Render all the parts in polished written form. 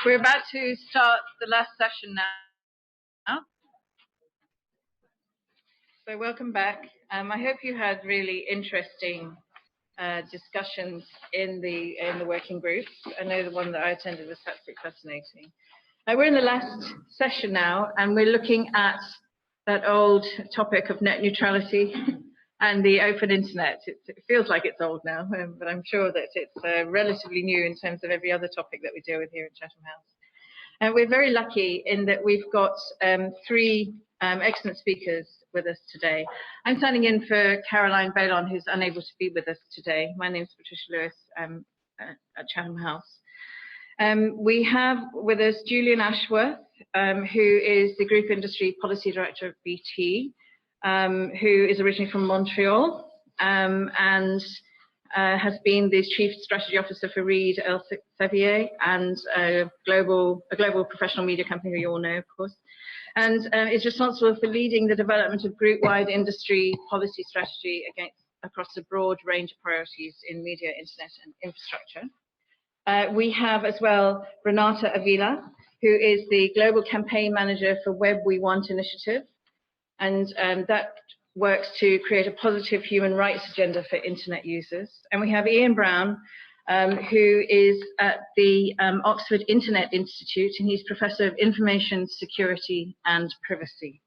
We're about to start the last session now. So welcome back. I hope you had really interesting discussions in the working groups. I know the one that I attended was absolutely fascinating. We're in the last session now, and we're looking at that old topic of net neutrality and the open internet. It feels like it's old now, but I'm sure that it's relatively new in terms of every other topic that we deal with here at Chatham House. And we're very lucky in that we've got three excellent speakers with us today. I'm standing in for Caroline Baylon, who's unable to be with us today. My name is Patricia Lewis at Chatham House. We have with us Julian Ashworth, who is the Group Industry Policy Director of BT, who is originally from Montreal and has been the Chief Strategy Officer for Reed Elsevier and a global professional media company who you all know, of course, and is responsible for leading the development of group-wide industry policy strategy across a broad range of priorities in media, internet and infrastructure. We have as well Renata Avila, who is the Global Campaign Manager for Web We Want initiative, and that works to create a positive human rights agenda for internet users. And we have Ian Brown, who is at the Oxford Internet Institute, and he's Professor of Information Security and Privacy.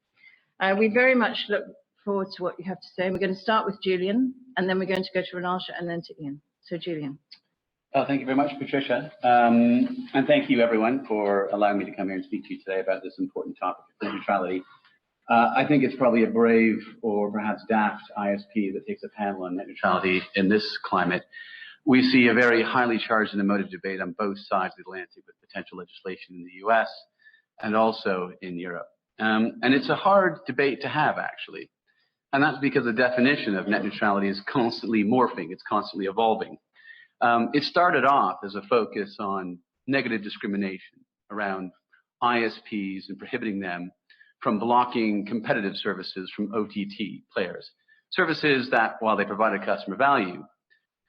We very much look forward to what you have to say. We're going to start with Julian, and then we're going to go to Renata and then to Ian. So Julian. Oh, thank you very much, Patricia. And thank you, everyone, for allowing me to come here and speak to you today about this important topic of neutrality. I think it's probably a brave or perhaps daft ISP that takes a panel on net neutrality in this climate. We see a very highly charged and emotive debate on both sides of the Atlantic with potential legislation in the US and also in Europe. And it's a hard debate to have, actually. And that's because the definition of net neutrality is constantly morphing, it's constantly evolving. It started off as a focus on negative discrimination around ISPs and prohibiting them from blocking competitive services from OTT players. Services that, while they provided customer value,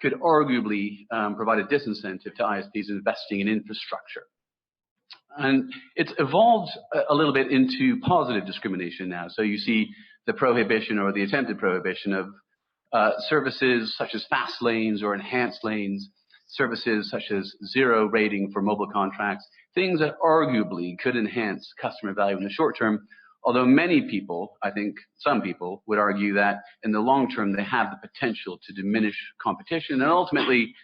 could arguably provide a disincentive to ISPs investing in infrastructure. And it's evolved a little bit into positive discrimination now. So you see the prohibition or the attempted prohibition of services such as fast lanes or enhanced lanes, services such as zero rating for mobile contracts, things that arguably could enhance customer value in the short term, although many people, I think some people, would argue that in the long term they have the potential to diminish competition and ultimately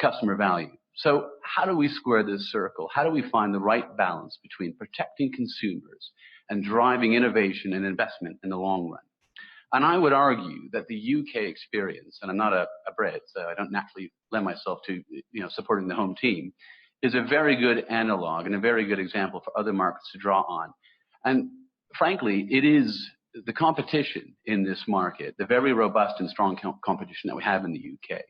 customer value. So how do we square this circle? How do we find the right balance between protecting consumers and driving innovation and investment in the long run? And I would argue that the UK experience, and I'm not a Brit, so I don't naturally lend myself to supporting the home team, is a very good analog and a very good example for other markets to draw on. And frankly, it is the competition in this market, the very robust and strong competition that we have in the UK,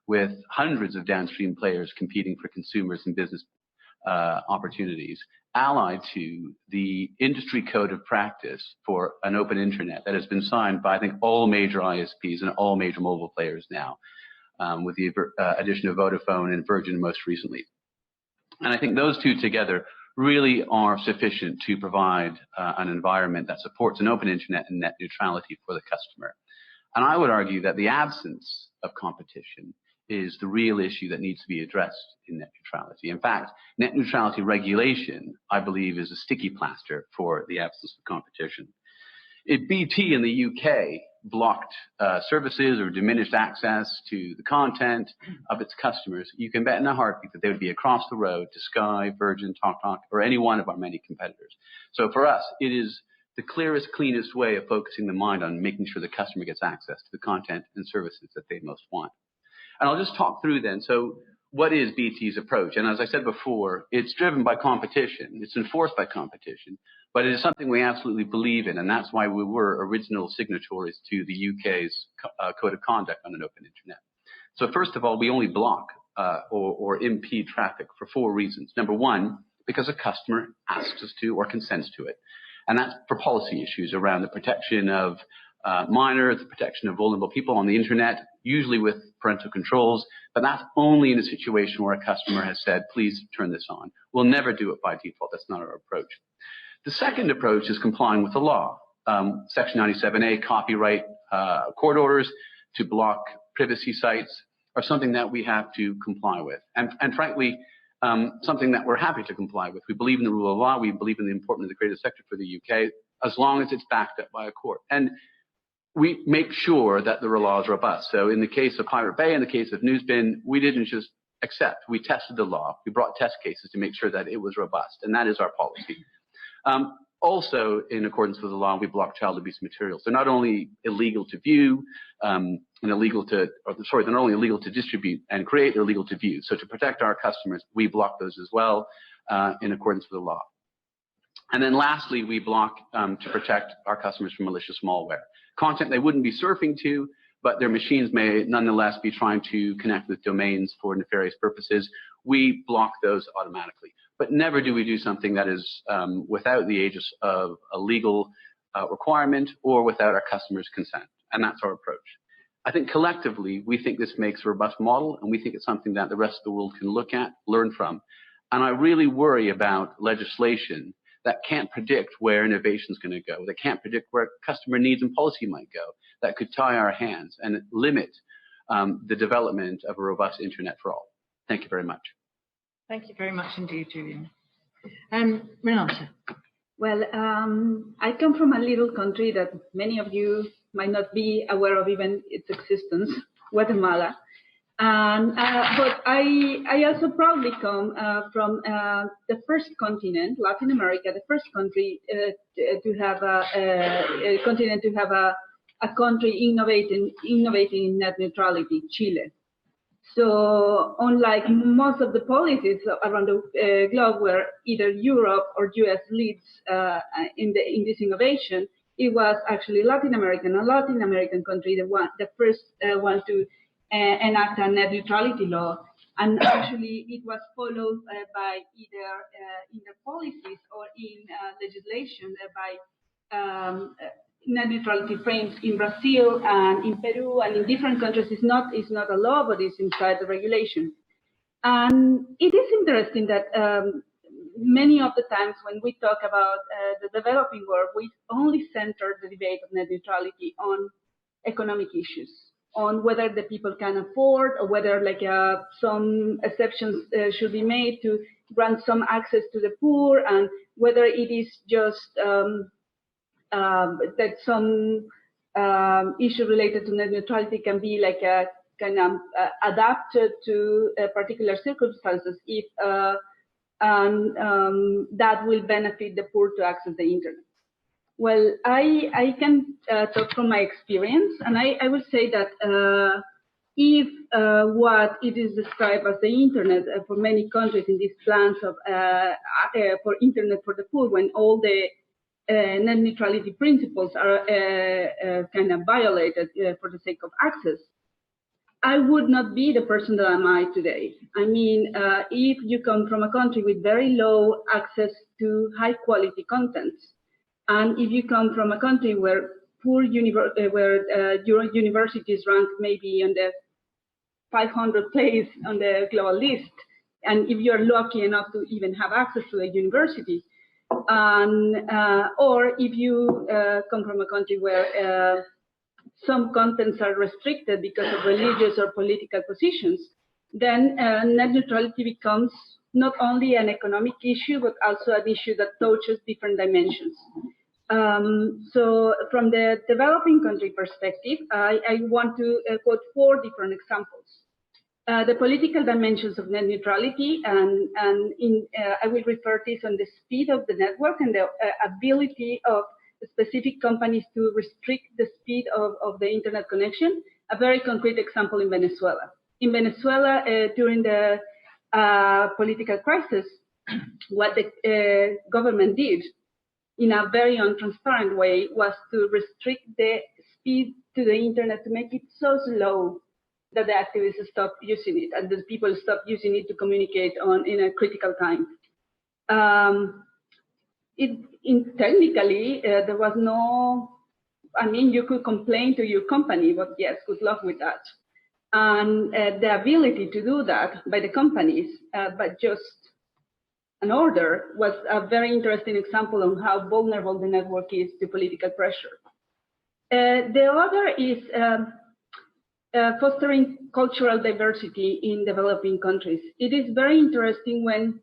with hundreds of downstream players competing for consumers and business opportunities, allied to the industry code of practice for an open internet that has been signed by, I think, all major ISPs and all major mobile players now, with the addition of Vodafone and Virgin most recently. And I think those two together really are sufficient to provide an environment that supports an open internet and net neutrality for the customer. And I would argue that the absence of competition is the real issue that needs to be addressed in net neutrality. In fact, net neutrality regulation, I believe, is a sticky plaster for the absence of competition. If BT in the UK blocked services or diminished access to the content of its customers, you can bet in a heartbeat that they would be across the road to Sky, Virgin, TalkTalk, or any one of our many competitors. So for us, it is the clearest, cleanest way of focusing the mind on making sure the customer gets access to the content and services that they most want. And I'll just talk through then. So what is BT's approach? And as I said before, it's driven by competition. It's enforced by competition. But it is something we absolutely believe in. And that's why we were original signatories to the UK's Code of Conduct on an open internet. So first of all, we only block or impede traffic for 4 reasons. Number one, because a customer asks us to or consents to it. And that's for policy issues around the protection of minors, the protection of vulnerable people on the internet, usually with parental controls, but that's only in a situation where a customer has said, please turn this on. We'll never do it by default. That's not our approach. The second approach is complying with the law. Section 97A, copyright court orders to block privacy sites are something that we have to comply with. And frankly, something that we're happy to comply with. We believe in the rule of law. We believe in the importance of the creative sector for the UK, as long as it's backed up by a court. And we make sure that the law is robust. So in the case of Pirate Bay, in the case of Newsbin, we didn't just accept. We tested the law. We brought test cases to make sure that it was robust, and that is our policy. Also, in accordance with the law, we block child abuse materials. They're not only illegal to view and they're not only illegal to distribute and create, they're illegal to view. So to protect our customers, we block those as well in accordance with the law. And then lastly, we block to protect our customers from malicious malware. Content they wouldn't be surfing to, but their machines may nonetheless be trying to connect with domains for nefarious purposes. We block those automatically. But never do we do something that is without the aegis of a legal requirement or without our customers' consent. And that's our approach. I think collectively, we think this makes a robust model, and we think it's something that the rest of the world can look at, learn from. And I really worry about legislation that can't predict where innovation is going to go, that can't predict where customer needs and policy might go, that could tie our hands and limit the development of a robust internet for all. Thank you very much. Thank you very much indeed, Julian. Renata. Well, I come from a little country that many of you might not be aware of even its existence, Guatemala. But I also proudly come from the first continent, Latin America, the first country to have a continent to have a country innovating in net neutrality, Chile. So unlike most of the policies around the globe where either Europe or US leads in this innovation, it was actually a Latin American country, the first one to enact a net neutrality law. And actually it was followed by either in the policies or in legislation by net neutrality frames in Brazil and in Peru and in different countries. It's not a law, but it's inside the regulation. And it is interesting that many of the times when we talk about the developing world, we only center the debate of net neutrality on economic issues, on whether the people can afford or whether some exceptions should be made to grant some access to the poor, and whether it is just that some issue related to net neutrality can be adapted to particular circumstances if that will benefit the poor to access the internet. Well, I can talk from my experience, and I will say that if what it is described as the internet for many countries in these plans of for internet for the poor, when all the net neutrality principles are kind of violated for the sake of access, I would not be the person that am I today. I mean, if you come from a country with very low access to high quality contents, and if you come from a country where your university is ranked maybe on the 500th place on the global list, and if you're lucky enough to even have access to a university, or if you come from a country where some contents are restricted because of religious or political positions, then net neutrality becomes not only an economic issue, but also an issue that touches different dimensions. So from the developing country perspective, I want to quote 4 different examples. The political dimensions of net neutrality, and I will refer this on the speed of the network and the ability of specific companies to restrict the speed of the internet connection. A very concrete example in Venezuela. In Venezuela, during the political crisis, what the government did in a very untransparent way was to restrict the speed to the internet, to make it so slow that the activists stopped using it and the people stopped using it to communicate in a critical time. Technically, there was no, I mean, you could complain to your company, but yes, good luck with that. and the ability to do that by the companies, but just an order, was a very interesting example on how vulnerable the network is to political pressure. The other is fostering cultural diversity in developing countries. It is very interesting when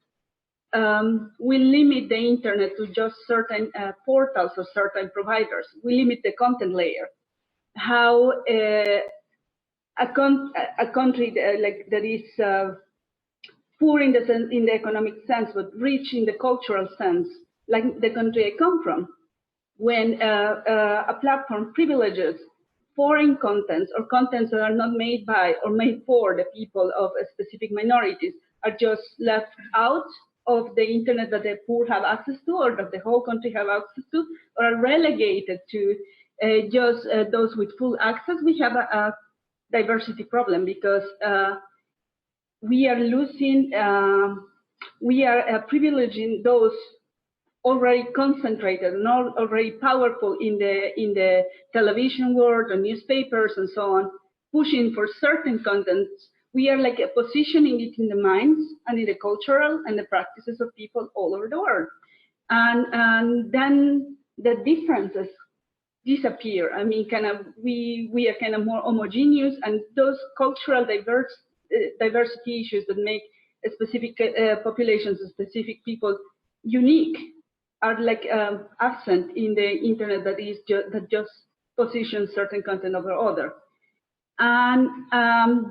we limit the internet to just certain portals or certain providers. We limit the content layer. How a country that is poor in the economic sense, but rich in the cultural sense, like the country I come from, when a platform privileges foreign contents or contents that are not made by or made for the people of specific minorities are just left out of the internet that the poor have access to, or that the whole country have access to, or are relegated to just those with full access, we have a diversity problem, because we are losing, we are privileging those already concentrated and already powerful in the television world or newspapers and so on, pushing for certain contents. We are like positioning it in the minds and in the cultural and the practices of people all over the world. And then the differences disappear. I mean, we are kind of more homogeneous, and those cultural diversity issues that make a specific populations, specific people unique, are like absent in the internet that just positions certain content over other. And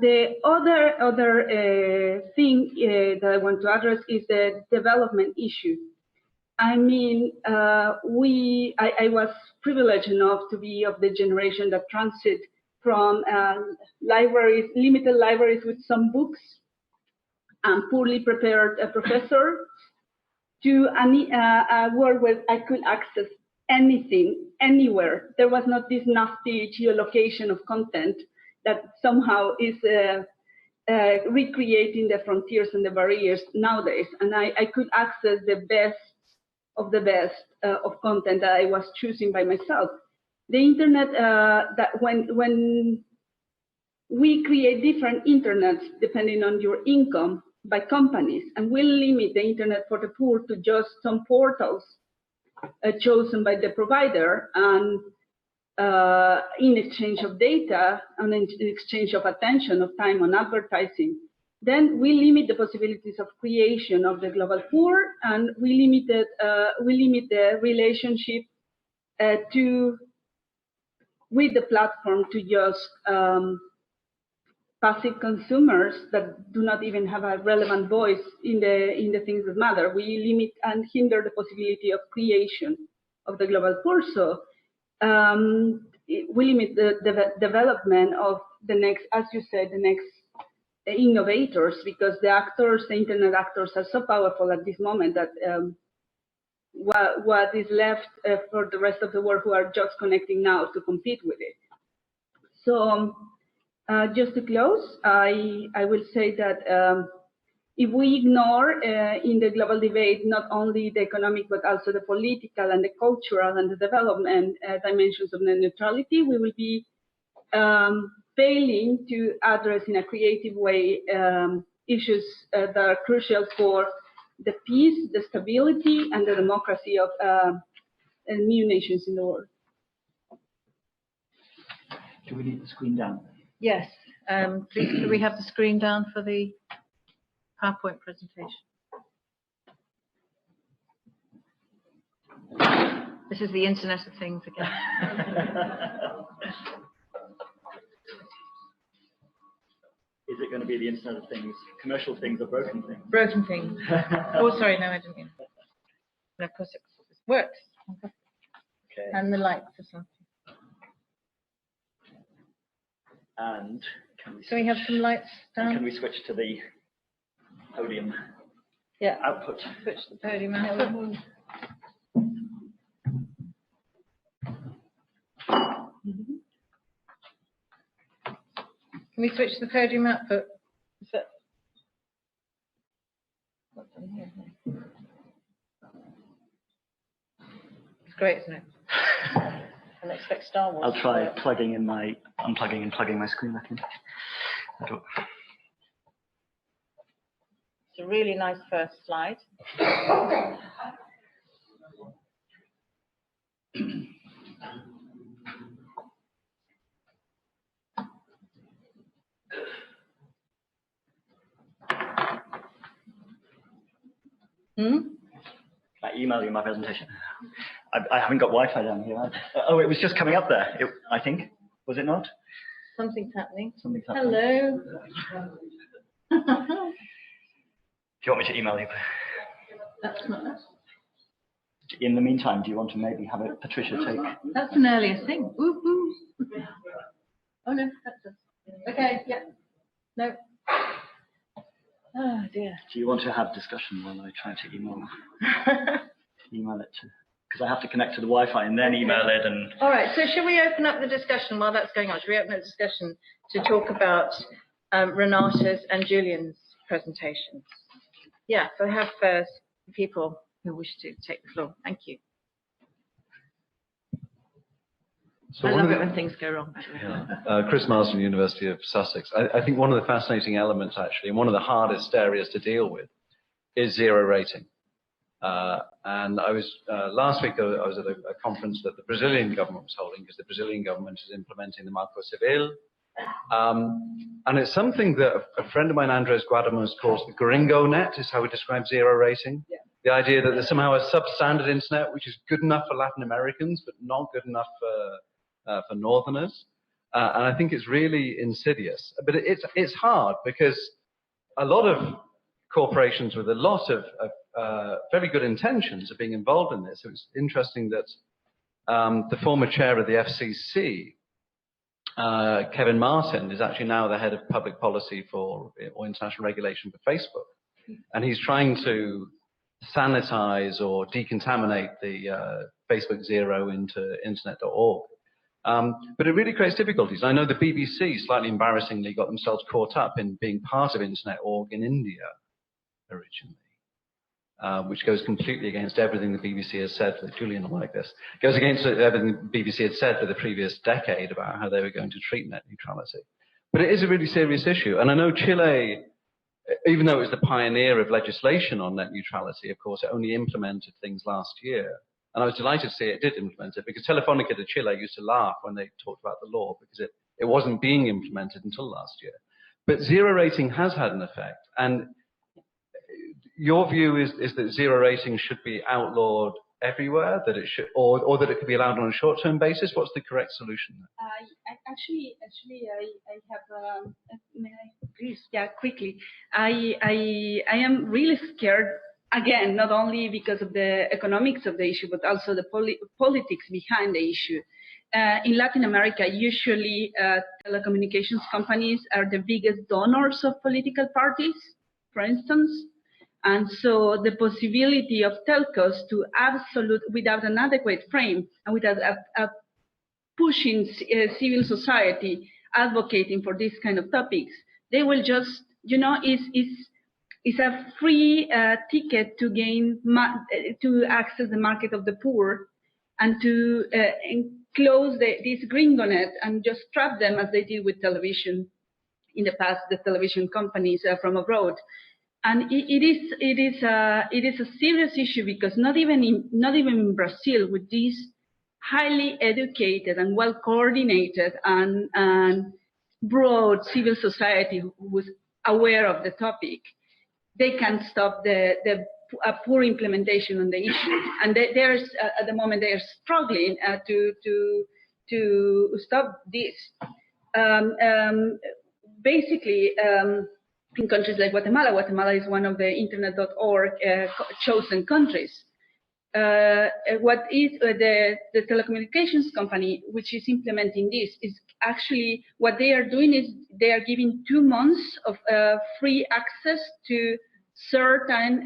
the other thing that I want to address is the development issue. I mean, I was privileged enough to be of the generation that transit from libraries, limited libraries with some books and poorly prepared professors, to a world where I could access anything, anywhere. There was not this nasty geolocation of content that somehow is recreating the frontiers and the barriers nowadays. And I could access the best of the best of content that I was choosing by myself. The internet, that when we create different internets depending on your income by companies, and we limit the internet for the poor to just some portals chosen by the provider, and in exchange of data and in exchange of attention, of time on advertising, then we limit the possibilities of creation of the global poor, and we limit the relationship with the platform to just passive consumers that do not even have a relevant voice in the things that matter. We limit and hinder the possibility of creation of the global poor. So we limit the development of the next, as you said, the next innovators, because the internet actors are so powerful at this moment that what is left for the rest of the world who are just connecting now to compete with it. So just to close, I will say that if we ignore in the global debate not only the economic but also the political and the cultural and the development dimensions of net neutrality, we will be failing to address in a creative way issues that are crucial for the peace, the stability, and the democracy of new nations in the world. Do we need the screen down? Yes. Please, do we have the screen down for the PowerPoint presentation? This is the Internet of Things again. Is it going to be the Internet of Things, commercial things, or broken things? Broken things. Oh, sorry, no, I didn't mean that. No, of course it works. Okay. And the lights or something. And can we have some lights down? Can we switch to the podium? Yeah. Output. Switch the podium output. Can we switch the podium output? Is that what's in here? It's great, isn't it? And expect Star Wars. I'll try plugging in my unplugging and plugging my screen back in. It's a really nice first slide. I email you my presentation. I haven't got Wi-Fi down here. Oh, it was just coming up there. I think, was it not? Something's happening. Something's happening. Hello. Do you want me to email you? That's not. In the meantime, do you want to maybe have it, Patricia, take? That's an earlier thing. Ooh, ooh. Oh no, that's it. Okay, yeah. No. Oh dear. Do you want to have discussion while I try to email it to? Because I have to connect to the Wi-Fi and then email it and. All right. So should we open up the discussion while that's going on? Should we open up the discussion to talk about Renata's and Julian's presentations? Yeah. So I have people who wish to take the floor. Thank you. So I love it when things go wrong. Chris Marsden, University of Sussex. I think one of the fascinating elements, actually, and one of the hardest areas to deal with, is zero rating. And I was last week. I was at a conference that the Brazilian government was holding, because the Brazilian government is implementing the Marco Civil, and it's something that a friend of mine, Andres Guadamos, calls the Gringo net. Is how he describes zero rating. Yeah. The idea that there's somehow a substandard internet which is good enough for Latin Americans but not good enough for Northerners, and I think it's really insidious. But it's hard because a lot of corporations with a lot of very good intentions are being involved in this. It was interesting that the former chair of the FCC, Kevin Martin, is actually now the head of public policy or international regulation for Facebook, and he's trying to sanitize or decontaminate the Facebook Zero into internet.org. But it really creates difficulties. I know the BBC, slightly embarrassingly, got themselves caught up in being part of internet.org in India originally, which goes completely against everything the BBC has said. Julian will like this. Goes against everything the BBC had said for the previous decade about how they were going to treat net neutrality. But it is a really serious issue. And I know Chile, even though it was the pioneer of legislation on net neutrality, of course, it only implemented things last year. And I was delighted to see it did implement it, because Telefonica de Chile used to laugh when they talked about the law, because it wasn't being implemented until last year. But zero rating has had an effect. And your view is that zero rating should be outlawed everywhere, that it should, or that it could be allowed on a short-term basis? What's the correct solution? Actually, I have. May I please? Yeah, quickly. I am really scared. Again, not only because of the economics of the issue, but also the politics behind the issue. In Latin America, usually telecommunications companies are the biggest donors of political parties, for instance. And so the possibility of telcos to without an adequate frame and without pushing civil society, advocating for these kind of topics, they will just, is a free ticket to gain to access the market of the poor, and to close this gringo net and just trap them, as they did with television in the past, the television companies from abroad. And it is a serious issue, because not even in Brazil, with these highly educated and well coordinated and broad civil society who is aware of the topic, they can stop the poor implementation on the issue. And there's at the moment they are struggling to stop this. Basically, in countries like Guatemala is one of the internet.org chosen countries. What is the telecommunications company which is implementing this is actually, what they are doing is they are giving 2 months of free access to certain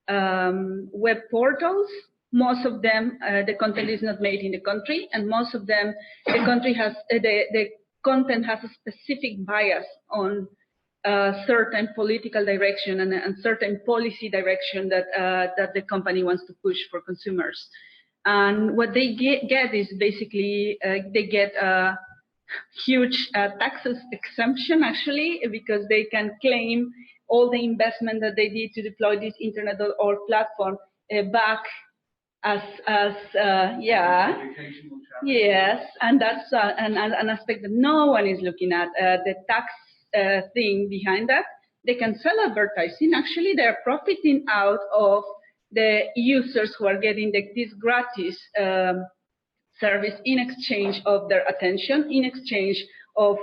web portals. Most of them, the content is not made in the country, and most of them, the country has the content has a specific bias on certain political direction and certain policy direction that the company wants to push for consumers. And what they get is basically they get huge taxes exemption, actually, because they can claim all the investment that they did to deploy this internet or platform back as yes, and that's an aspect that no one is looking at, the tax thing behind that. They can sell advertising. Actually, they're profiting out of the users who are getting this gratis service in exchange of their attention, in exchange of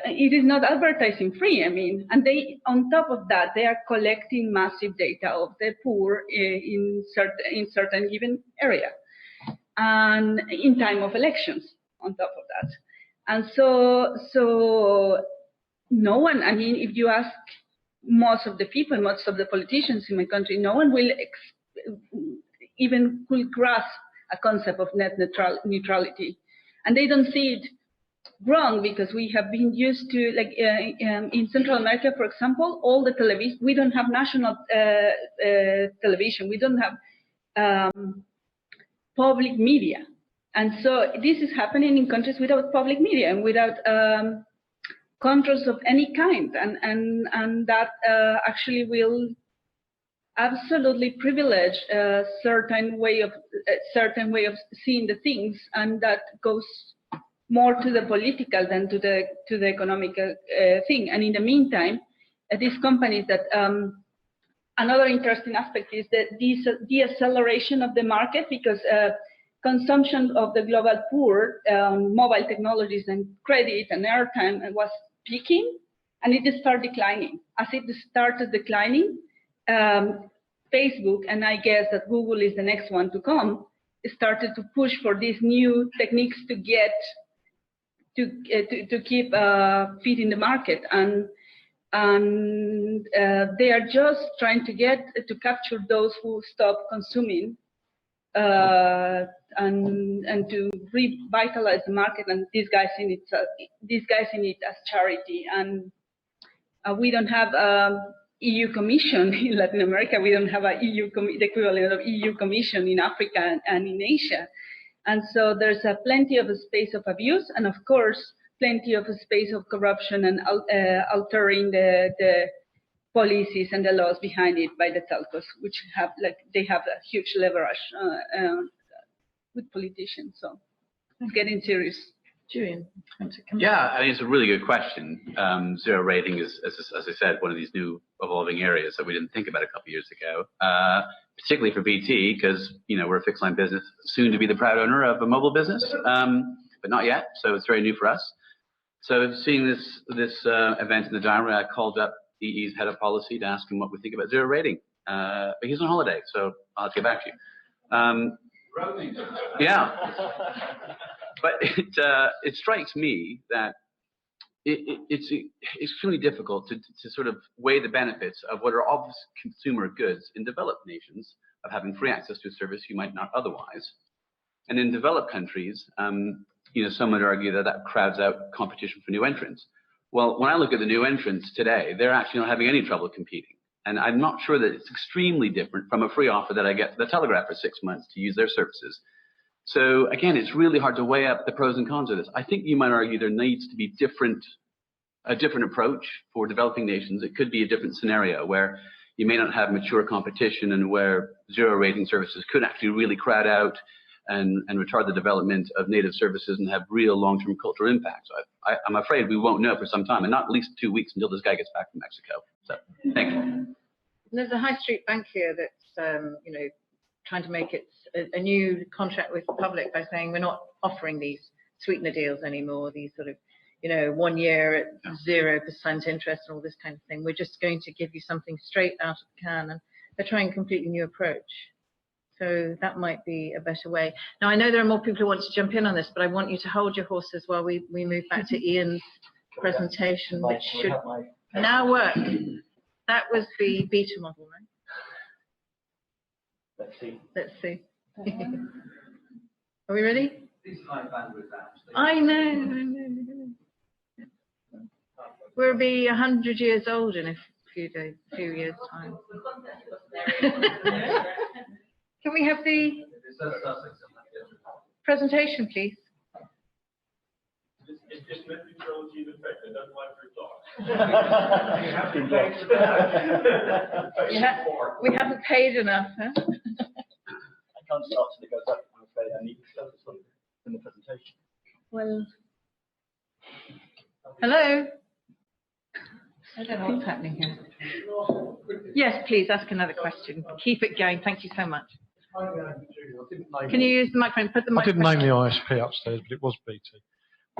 it is not advertising free. I mean, and they, on top of that, they are collecting massive data of the poor in certain given area, and in time of elections. On top of that, and so no one. I mean, if you ask most of the people, most of the politicians in my country, no one will even could grasp a concept of net neutrality, and they don't see it wrong because we have been used to, like in Central America, for example, all the television, we don't have national television, we don't have public media. And so this is happening in countries without public media and without controls of any kind. And that actually will absolutely privilege a certain way of seeing the things, and that goes more to the political than to the economical thing. And in the meantime, these companies that another interesting aspect is that this deceleration of the market, because consumption of the global poor, mobile technologies and credit and airtime was peaking, and it started declining. As it started declining, Facebook, and I guess that Google is the next one to come, started to push for these new techniques to get to keep feeding the market, and they are just trying to capture those who stop consuming, and to revitalize the market. And these guys in it as charity. And we don't have EU Commission in Latin America. We don't have the equivalent of EU Commission in Africa and in Asia. And so there's plenty of a space of abuse, and of course, plenty of a space of corruption and altering the policies and the laws behind it by the telcos, which have a huge leverage with politicians. So it's getting serious. Julian, yeah, I mean, it's a really good question. Zero rating is, as I said, one of these new evolving areas that we didn't think about a couple of years ago, particularly for BT, because we're a fixed line business, soon to be the proud owner of a mobile business, but not yet. So it's very new for us. So seeing this event in the diary, I called up EE's head of policy to ask him what we think about zero rating. But he's on holiday, so I'll have to get back to you. Yeah. But it strikes me that it's extremely difficult to sort of weigh the benefits of what are obvious consumer goods in developed nations of having free access to a service you might not otherwise. And in developed countries, some would argue that crowds out competition for new entrants. Well, when I look at the new entrants today, they're actually not having any trouble competing. And I'm not sure that it's extremely different from a free offer that I get to the Telegraph for 6 months to use their services. So again, it's really hard to weigh up the pros and cons of this. I think you might argue there needs to be a different approach for developing nations. It could be a different scenario where you may not have mature competition and where zero rating services could actually really crowd out and retard the development of native services and have real long-term cultural impacts. I'm afraid we won't know for some time, and not at least 2 weeks until this guy gets back from Mexico. So thank you. There's a high street bank here that's trying to make it a new contract with the public by saying we're not offering these sweetener deals anymore, these sort of 1 year at 0% interest and all this kind of thing. We're just going to give you something straight out of the can, and they're trying a completely new approach. So that might be a better way. Now, I know there are more people who want to jump in on this, but I want you to hold your horses while we move back to Ian's presentation, which should now work. That was the beta model, right? Let's see. Are we ready? I know. We'll be 100 years old in a few years' time. Can we have the presentation, please? Is net neutrality in effect? I don't mind for talk. We haven't paid enough, huh? I can't start till it goes up. I'm afraid I need to start this one in the presentation. Well, hello? I don't know what's happening here. Yes, please ask another question. Keep it going. Thank you so much. Can you use the microphone? Put the I microphone. didn't name the ISP upstairs, but it was BT.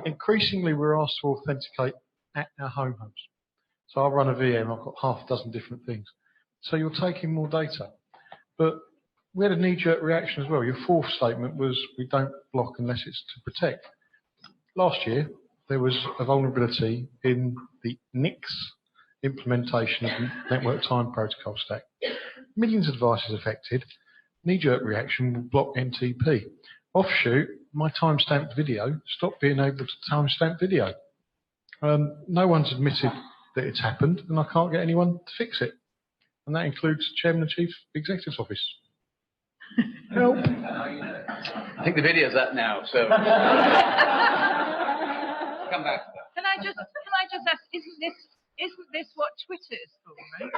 Increasingly, we're asked to authenticate at our home homes. So I run a VM, I've got half a dozen different things. So you're taking more data. But we had a knee-jerk reaction as well. Your fourth statement was, we don't block unless it's to protect. Last year, there was a vulnerability in the NICS implementation of the Network Time Protocol stack. Millions of devices affected. Knee-jerk reaction will block NTP. Offshoot, my time-stamped video stopped being able to time-stamp video. No one's admitted that it's happened, and I can't get anyone to fix it. And that includes the Chairman and Chief Executive's Office. Help. I think the video's up now, so come back to that. Can I just ask, isn't this what Twitter is for, right?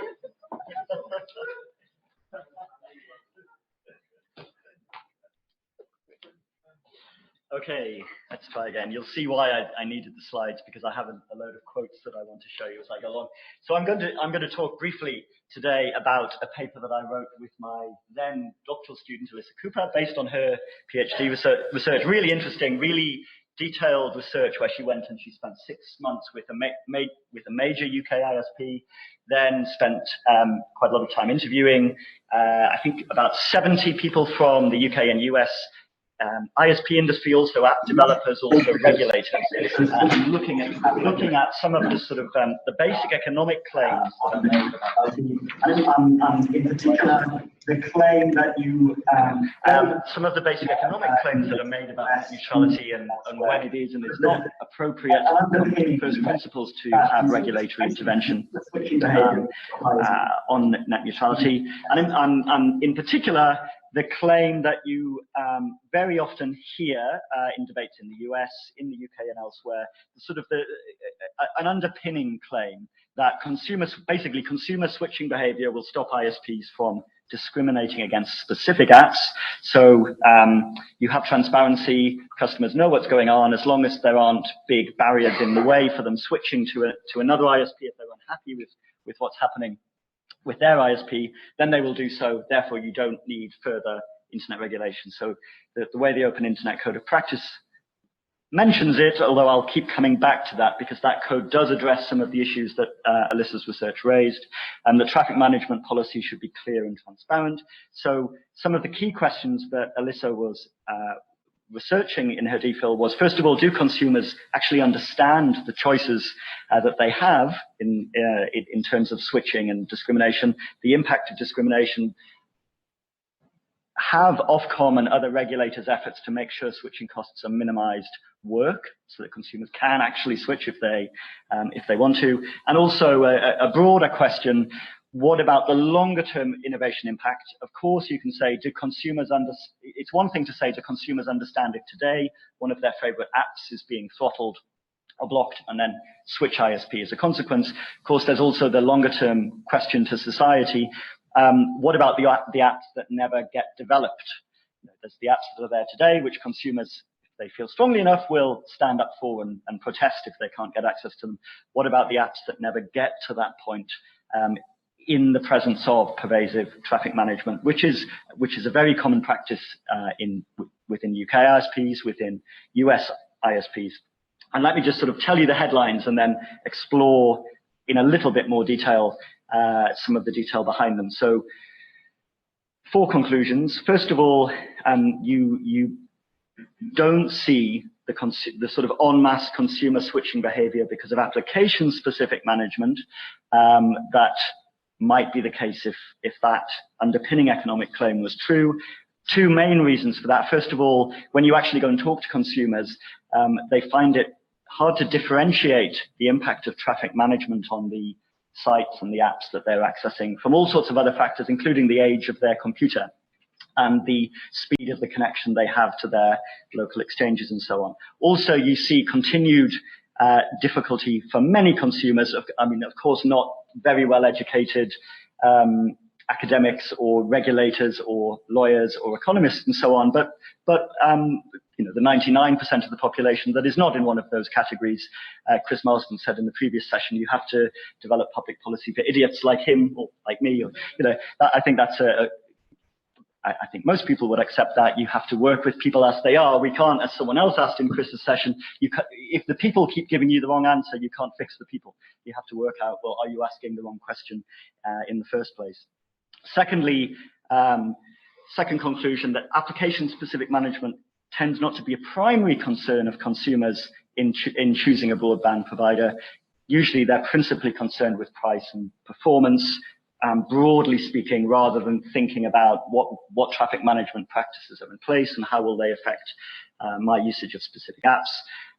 Okay, let's try again. You'll see why I needed the slides, because I have a load of quotes that I want to show you as I go along. So I'm going to talk briefly today about a paper that I wrote with my then doctoral student Alyssa Cooper, based on her PhD research. Really interesting, really detailed research, where she went and she spent 6 months with a major UK ISP, then spent quite a lot of time interviewing, I think about 70 people from the UK and US ISP industry, also app developers, also regulators, looking at some of the sort of the basic economic claims that are made about and in particular the claim that you some of the basic economic claims that are made about net neutrality and when it is and it's not appropriate first principles to have regulatory intervention on net neutrality, and in particular the claim that you very often hear in debates in the US, in the UK and elsewhere, sort of an underpinning claim that consumer switching behavior will stop ISPs from discriminating against specific apps. So you have transparency, customers know what's going on, as long as there aren't big barriers in the way for them switching to another ISP if they're unhappy with what's happening with their ISP, then they will do so. Therefore, you don't need further internet regulation. So the way the Open Internet Code of Practice mentions it, although I'll keep coming back to that because that code does address some of the issues that Alyssa's research raised, and the traffic management policy should be clear and transparent. So some of the key questions that Alyssa was researching in her DPhil was, first of all, do consumers actually understand the choices that they have in terms of switching and discrimination, the impact of discrimination? Have Ofcom and other regulators' efforts to make sure switching costs are minimized work, so that consumers can actually switch if they want to? And also a broader question, what about the longer term innovation impact? Of course, you can say, it's one thing to say, do consumers understand if today one of their favorite apps is being throttled or blocked and then switch ISP as a consequence? Of course, there's also the longer term question to society. What about the apps that never get developed? There's the apps that are there today, which consumers, if they feel strongly enough, will stand up for and protest if they can't get access to them. What about the apps that never get to that point in the presence of pervasive traffic management, which is a very common practice within UK ISPs, within US ISPs? And let me just sort of tell you the headlines and then explore in a little bit more detail some of the detail behind them. So 4 conclusions. First of all, you don't see the sort of en masse consumer switching behavior because of application-specific management that might be the case if that underpinning economic claim was true. 2 main reasons for that. First of all, when you actually go and talk to consumers, they find it hard to differentiate the impact of traffic management on the sites and the apps that they're accessing from all sorts of other factors, including the age of their computer and the speed of the connection they have to their local exchanges and so on. Also, you see continued difficulty for many consumers. I mean, of course, not very well educated academics or regulators or lawyers or economists and so on, but you know, the 99% of the population that is not in one of those categories. Chris Marsden said in the previous session, you have to develop public policy for idiots like him or like me. Or, you know, I think that's I think most people would accept that. You have to work with people as they are. We can't, as someone else asked in Chris's session, if the people keep giving you the wrong answer, you can't fix the people. You have to work out, well, are you asking the wrong question in the first place? Secondly, second conclusion, that application-specific management tends not to be a primary concern of consumers in choosing a broadband provider. Usually they're principally concerned with price and performance, broadly speaking, rather than thinking about what traffic management practices are in place and how will they affect my usage of specific apps.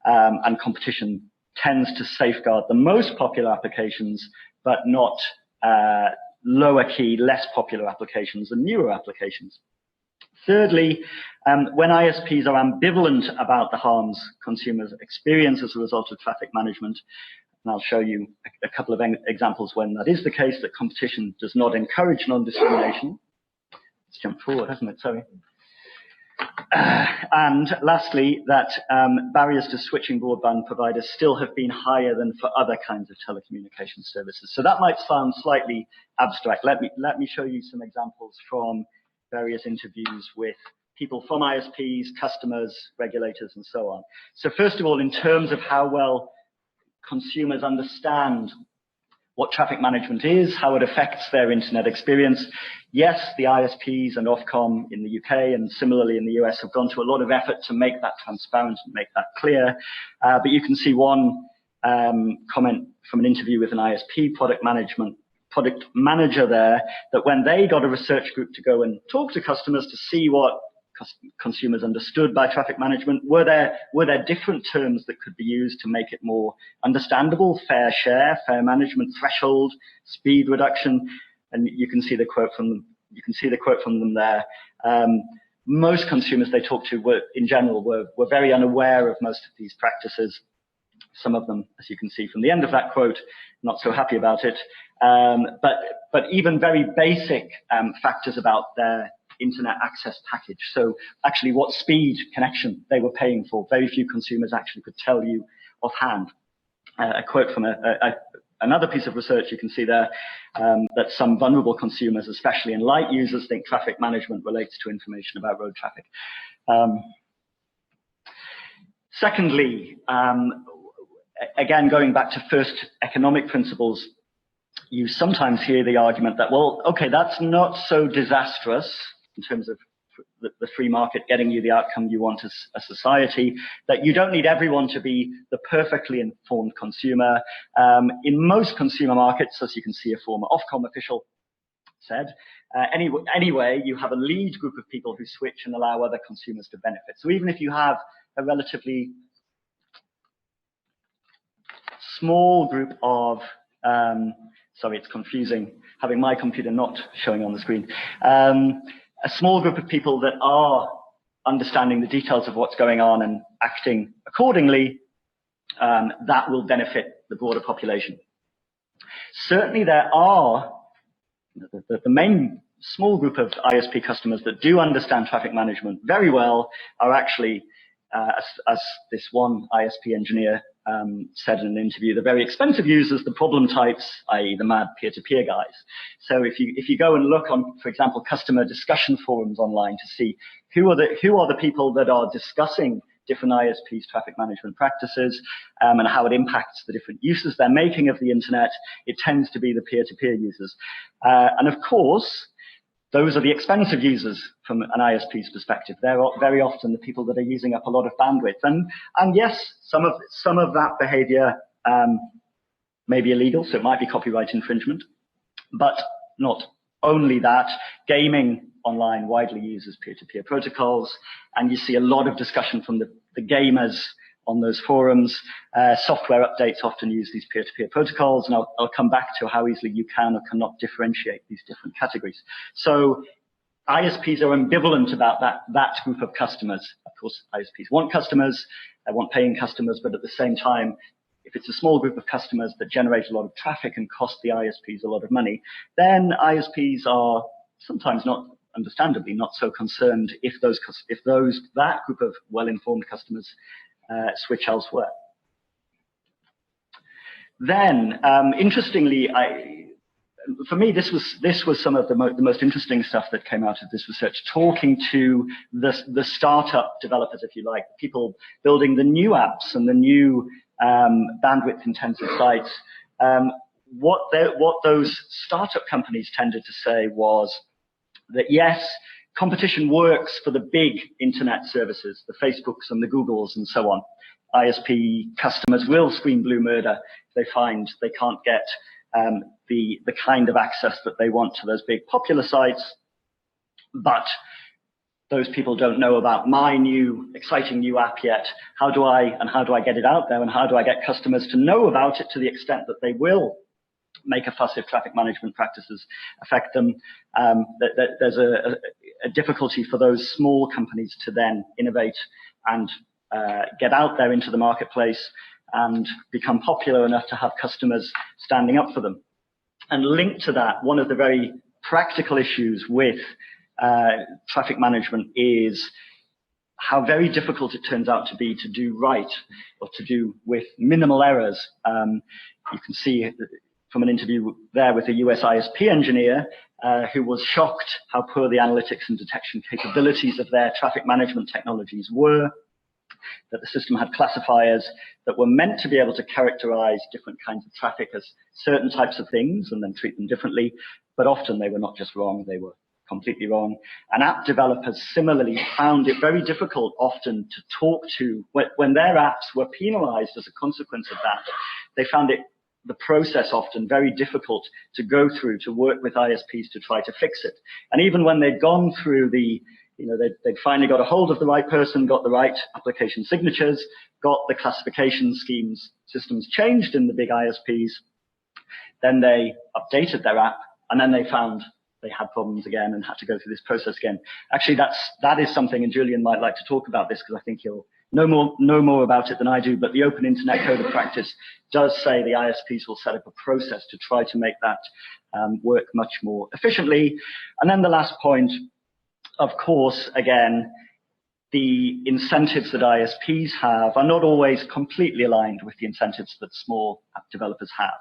And competition tends to safeguard the most popular applications, but not lower key, less popular applications and newer applications. Thirdly, when ISPs are ambivalent about the harms consumers experience as a result of traffic management, and I'll show you a couple of examples when that is the case, that competition does not encourage non-discrimination. Let's jump forward, hasn't it? Sorry. And lastly, that barriers to switching broadband providers still have been higher than for other kinds of telecommunications services. So that might sound slightly abstract. Let me show you some examples from various interviews with people from ISPs, customers, regulators, and so on. So first of all, in terms of how well consumers understand what traffic management is, how it affects their internet experience. Yes, the ISPs and Ofcom in the UK and similarly in the US have gone to a lot of effort to make that transparent and make that clear. But you can see one comment from an interview with an ISP product manager there, that when they got a research group to go and talk to customers to see what consumers understood by traffic management, were there different terms that could be used to make it more understandable? Fair share, fair management threshold, speed reduction, and you can see the quote from them. You can see the quote from them there. Most consumers they talked to were very unaware of most of these practices. Some of them, as you can see from the end of that quote, not so happy about it. But even very basic factors about their internet access package. So actually what speed connection they were paying for, very few consumers actually could tell you offhand. A quote from another piece of research you can see there, that some vulnerable consumers, especially in light users, think traffic management relates to information about road traffic. Secondly, again, going back to first economic principles, you sometimes hear the argument that, well, okay, that's not so disastrous in terms of the free market getting you the outcome you want as a society, that you don't need everyone to be the perfectly informed consumer. In most consumer markets, as you can see, a former Ofcom official said, anyway, you have a lead group of people who switch and allow other consumers to benefit. So even if you have a relatively small group of, sorry, it's confusing having my computer not showing on the screen, a small group of people that are understanding the details of what's going on and acting accordingly, that will benefit the broader population. Certainly there are, the main small group of ISP customers that do understand traffic management very well are actually, as this one ISP engineer said in an interview, the very expensive users, the problem types, i.e. the mad peer-to-peer guys. So if you go and look on, for example, customer discussion forums online to see who are the people that are discussing different ISPs traffic management practices and how it impacts the different uses they're making of the internet, it tends to be the peer-to-peer users. And of course, those are the expensive users from an ISP's perspective. They're very often the people that are using up a lot of bandwidth. And yes, some of that behavior may be illegal, so it might be copyright infringement. But not only that, gaming online widely uses peer-to-peer protocols. And you see a lot of discussion from the gamers on those forums. Software updates often use these peer-to-peer protocols, and I'll come back to how easily you can or cannot differentiate these different categories. So ISPs are ambivalent about that group of customers. Of course, ISPs want customers, they want paying customers, but at the same time, if it's a small group of customers that generate a lot of traffic and cost the ISPs a lot of money, then ISPs are sometimes not, understandably, not so concerned if that group of well-informed customers switch elsewhere. Then, interestingly, for me, this was some of the most interesting stuff that came out of this research, talking to the startup developers, if you like, people building the new apps and the new bandwidth-intensive sites. What those startup companies tended to say was that, yes, competition works for the big internet services, the Facebooks and the Googles and so on. ISP customers will scream blue murder if they find they can't get the kind of access that they want to those big popular sites. But those people don't know about my new exciting new app yet. How do I get it out there, and how do I get customers to know about it to the extent that they will make a fuss if traffic management practices affect them? There's a difficulty for those small companies to then innovate and get out there into the marketplace and become popular enough to have customers standing up for them. And linked to that, one of the very practical issues with traffic management is how very difficult it turns out to be to do right, or to do with minimal errors. You can see from an interview there with a US ISP engineer who was shocked how poor the analytics and detection capabilities of their traffic management technologies were, that the system had classifiers that were meant to be able to characterize different kinds of traffic as certain types of things and then treat them differently, but often they were not just wrong, they were completely wrong. And app developers similarly found it very difficult often to talk to, when their apps were penalized as a consequence of that, they found the process often very difficult to go through to work with ISPs to try to fix it. And even when they'd gone through they'd finally got a hold of the right person, got the right application signatures, got the classification systems changed in the big ISPs, then they updated their app, and then they found they had problems again and had to go through this process again. Actually, that is something, and Julian might like to talk about this because I think he'll know more about it than I do, but the Open Internet Code of Practice does say the ISPs will set up a process to try to make that work much more efficiently. And then the last point, of course, again, the incentives that ISPs have are not always completely aligned with the incentives that small app developers have.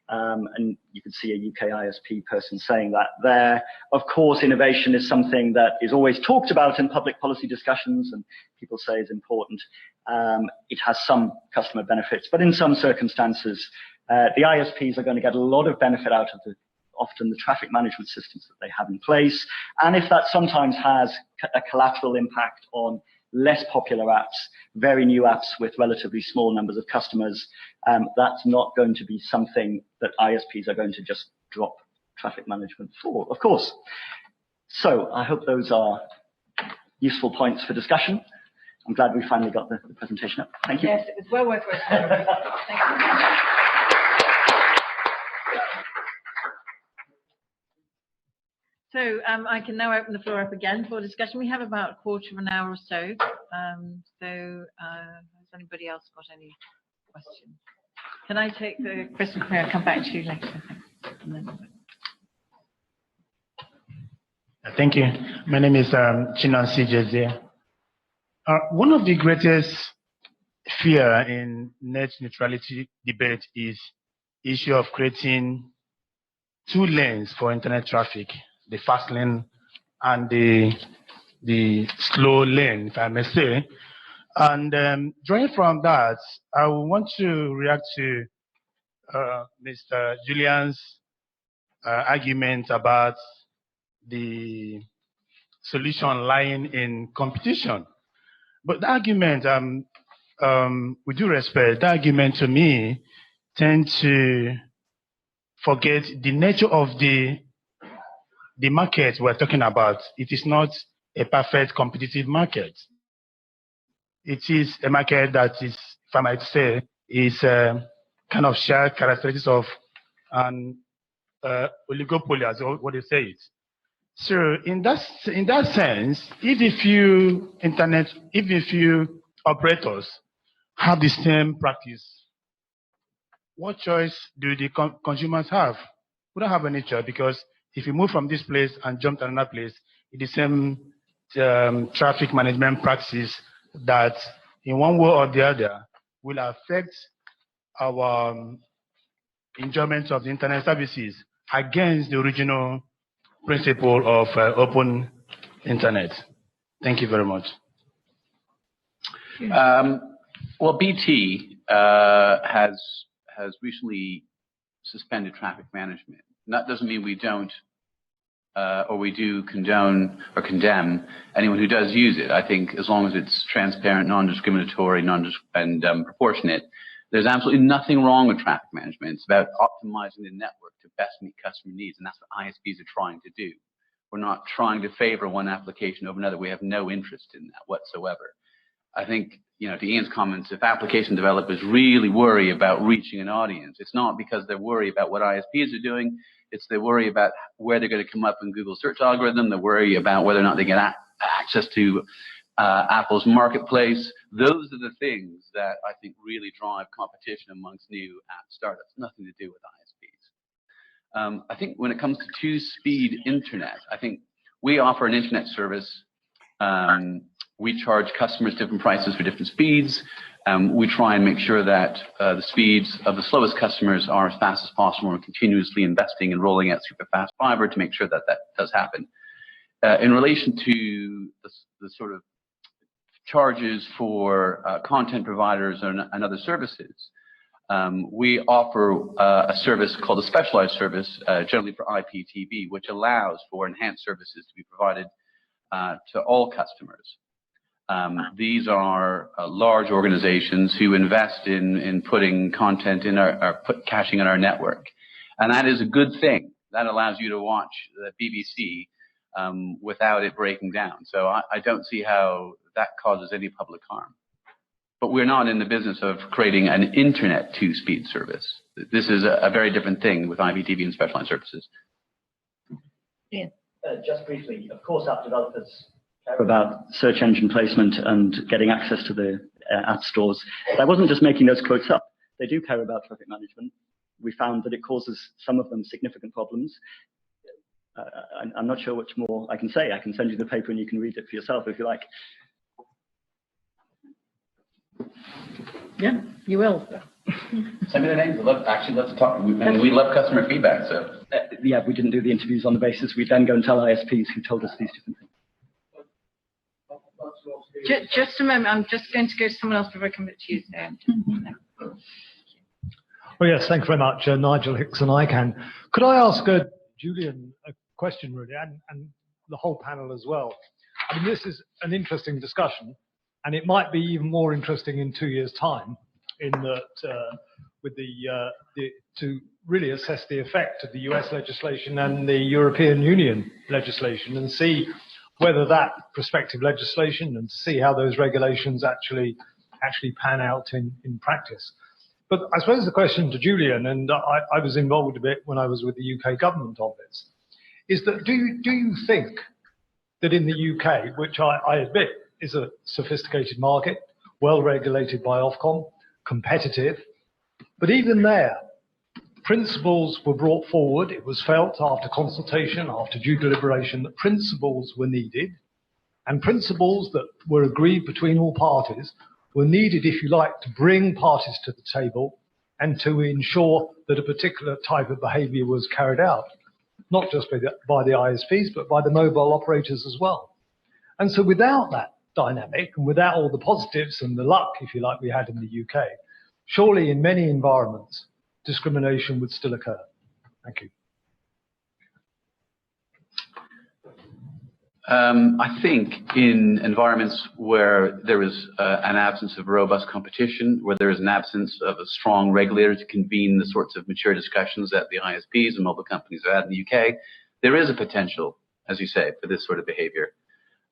And you can see a UK ISP person saying that there. Of course, innovation is something that is always talked about in public policy discussions and people say is important. It has some customer benefits, but in some circumstances, the ISPs are going to get a lot of benefit out of often the traffic management systems that they have in place. And if that sometimes has a collateral impact on less popular apps, very new apps with relatively small numbers of customers, that's not going to be something that ISPs are going to just drop traffic management for, of course. So I hope those are useful points for discussion. I'm glad we finally got the presentation up. Thank you. Yes, it was well worth it. Thank you. So I can now open the floor up again for discussion. We have about a quarter of an hour or so. Has anybody else got any questions? Can I take the question? I'll come back to you later. Thank you. My name is Chinonsi Jezie. One of the greatest fear in net neutrality debate is issue of creating two lanes for internet traffic, the fast lane and the slow lane, if I may say. And drawing from that, I want to react to Mr. Julian's argument about the solution lying in competition. But the argument, with due respect, the argument to me tends to forget the nature of the market we're talking about. It is not a perfect competitive market. It is a market that is, if I might say, is kind of shared characteristics of an oligopoly, as what they say it. So in that sense, if a few operators have the same practice what choice do the consumers have? We don't have any choice, because if you move from this place and jump to another place, it's the same traffic management practices that in one way or the other will affect our enjoyment of the internet services against the original principle of open internet. Thank you very much. Well, BT has recently suspended traffic management. And that doesn't mean we don't or we do condone or condemn anyone who does use it. I think as long as it's transparent, non-discriminatory, and proportionate, there's absolutely nothing wrong with traffic management. It's about optimizing the network to best meet customer needs, and that's what ISPs are trying to do. We're not trying to favor one application over another. We have no interest in that whatsoever. I think, to Ian's comments, if application developers really worry about reaching an audience, it's not because they worry about what ISPs are doing. It's they worry about where they're going to come up in Google search algorithm. They worry about whether or not they get access to Apple's marketplace. Those are the things that I think really drive competition amongst new app startups. Nothing to do with ISPs. I think when it comes to two-speed internet, I think we offer an internet service. We charge customers different prices for different speeds. We try and make sure that the speeds of the slowest customers are as fast as possible. We're continuously investing in rolling out super fast fiber to make sure that that does happen. In relation to the sort of charges for content providers and other services, we offer a service called a specialized service, generally for IPTV, which allows for enhanced services to be provided to all customers. These are large organizations who invest in putting content in caching in our network. And that is a good thing. That allows you to watch the BBC without it breaking down. So I don't see how that causes any public harm. But we're not in the business of creating an internet two-speed service. This is a very different thing with IPTV and specialized services. Yeah. Just briefly, of course, app developers care about search engine placement and getting access to the app stores. But I wasn't just making those quotes up. They do care about traffic management. We found that it causes some of them significant problems. I'm not sure which more I can say. I can send you the paper and you can read it for yourself if you like. Yeah, you will. Send me the names. Let's talk. We love customer feedback. So yeah, we didn't do the interviews on the basis. We then go and tell ISPs who told us these different things. Just a moment. I'm just going to go to someone else before I come back to you. Well, yes, thanks very much, Nigel Hickson. Could I ask Julian a question, really, and the whole panel as well? I mean, this is an interesting discussion, and it might be even more interesting in 2 years' time, in that with to really assess the effect of the US legislation and the European Union legislation, and see whether that prospective legislation and to see how those regulations actually pan out in practice. But I suppose the question to Julian, and I was involved a bit when I was with the UK government on this, is that do you think that in the UK, which I admit is a sophisticated market, well regulated by Ofcom, competitive, but even there, principles were brought forward. It was felt after consultation, after due deliberation, that principles were needed, and principles that were agreed between all parties were needed, if you like, to bring parties to the table and to ensure that a particular type of behaviour was carried out, not just by the ISPs, but by the mobile operators as well. And so without that dynamic, and without all the positives and the luck, if you like, we had in the UK, surely in many environments, discrimination would still occur. Thank you. I think in environments where there is an absence of robust competition, where there is an absence of a strong regulator to convene the sorts of mature discussions that the ISPs and mobile companies have had in the UK, there is a potential, as you say, for this sort of behavior.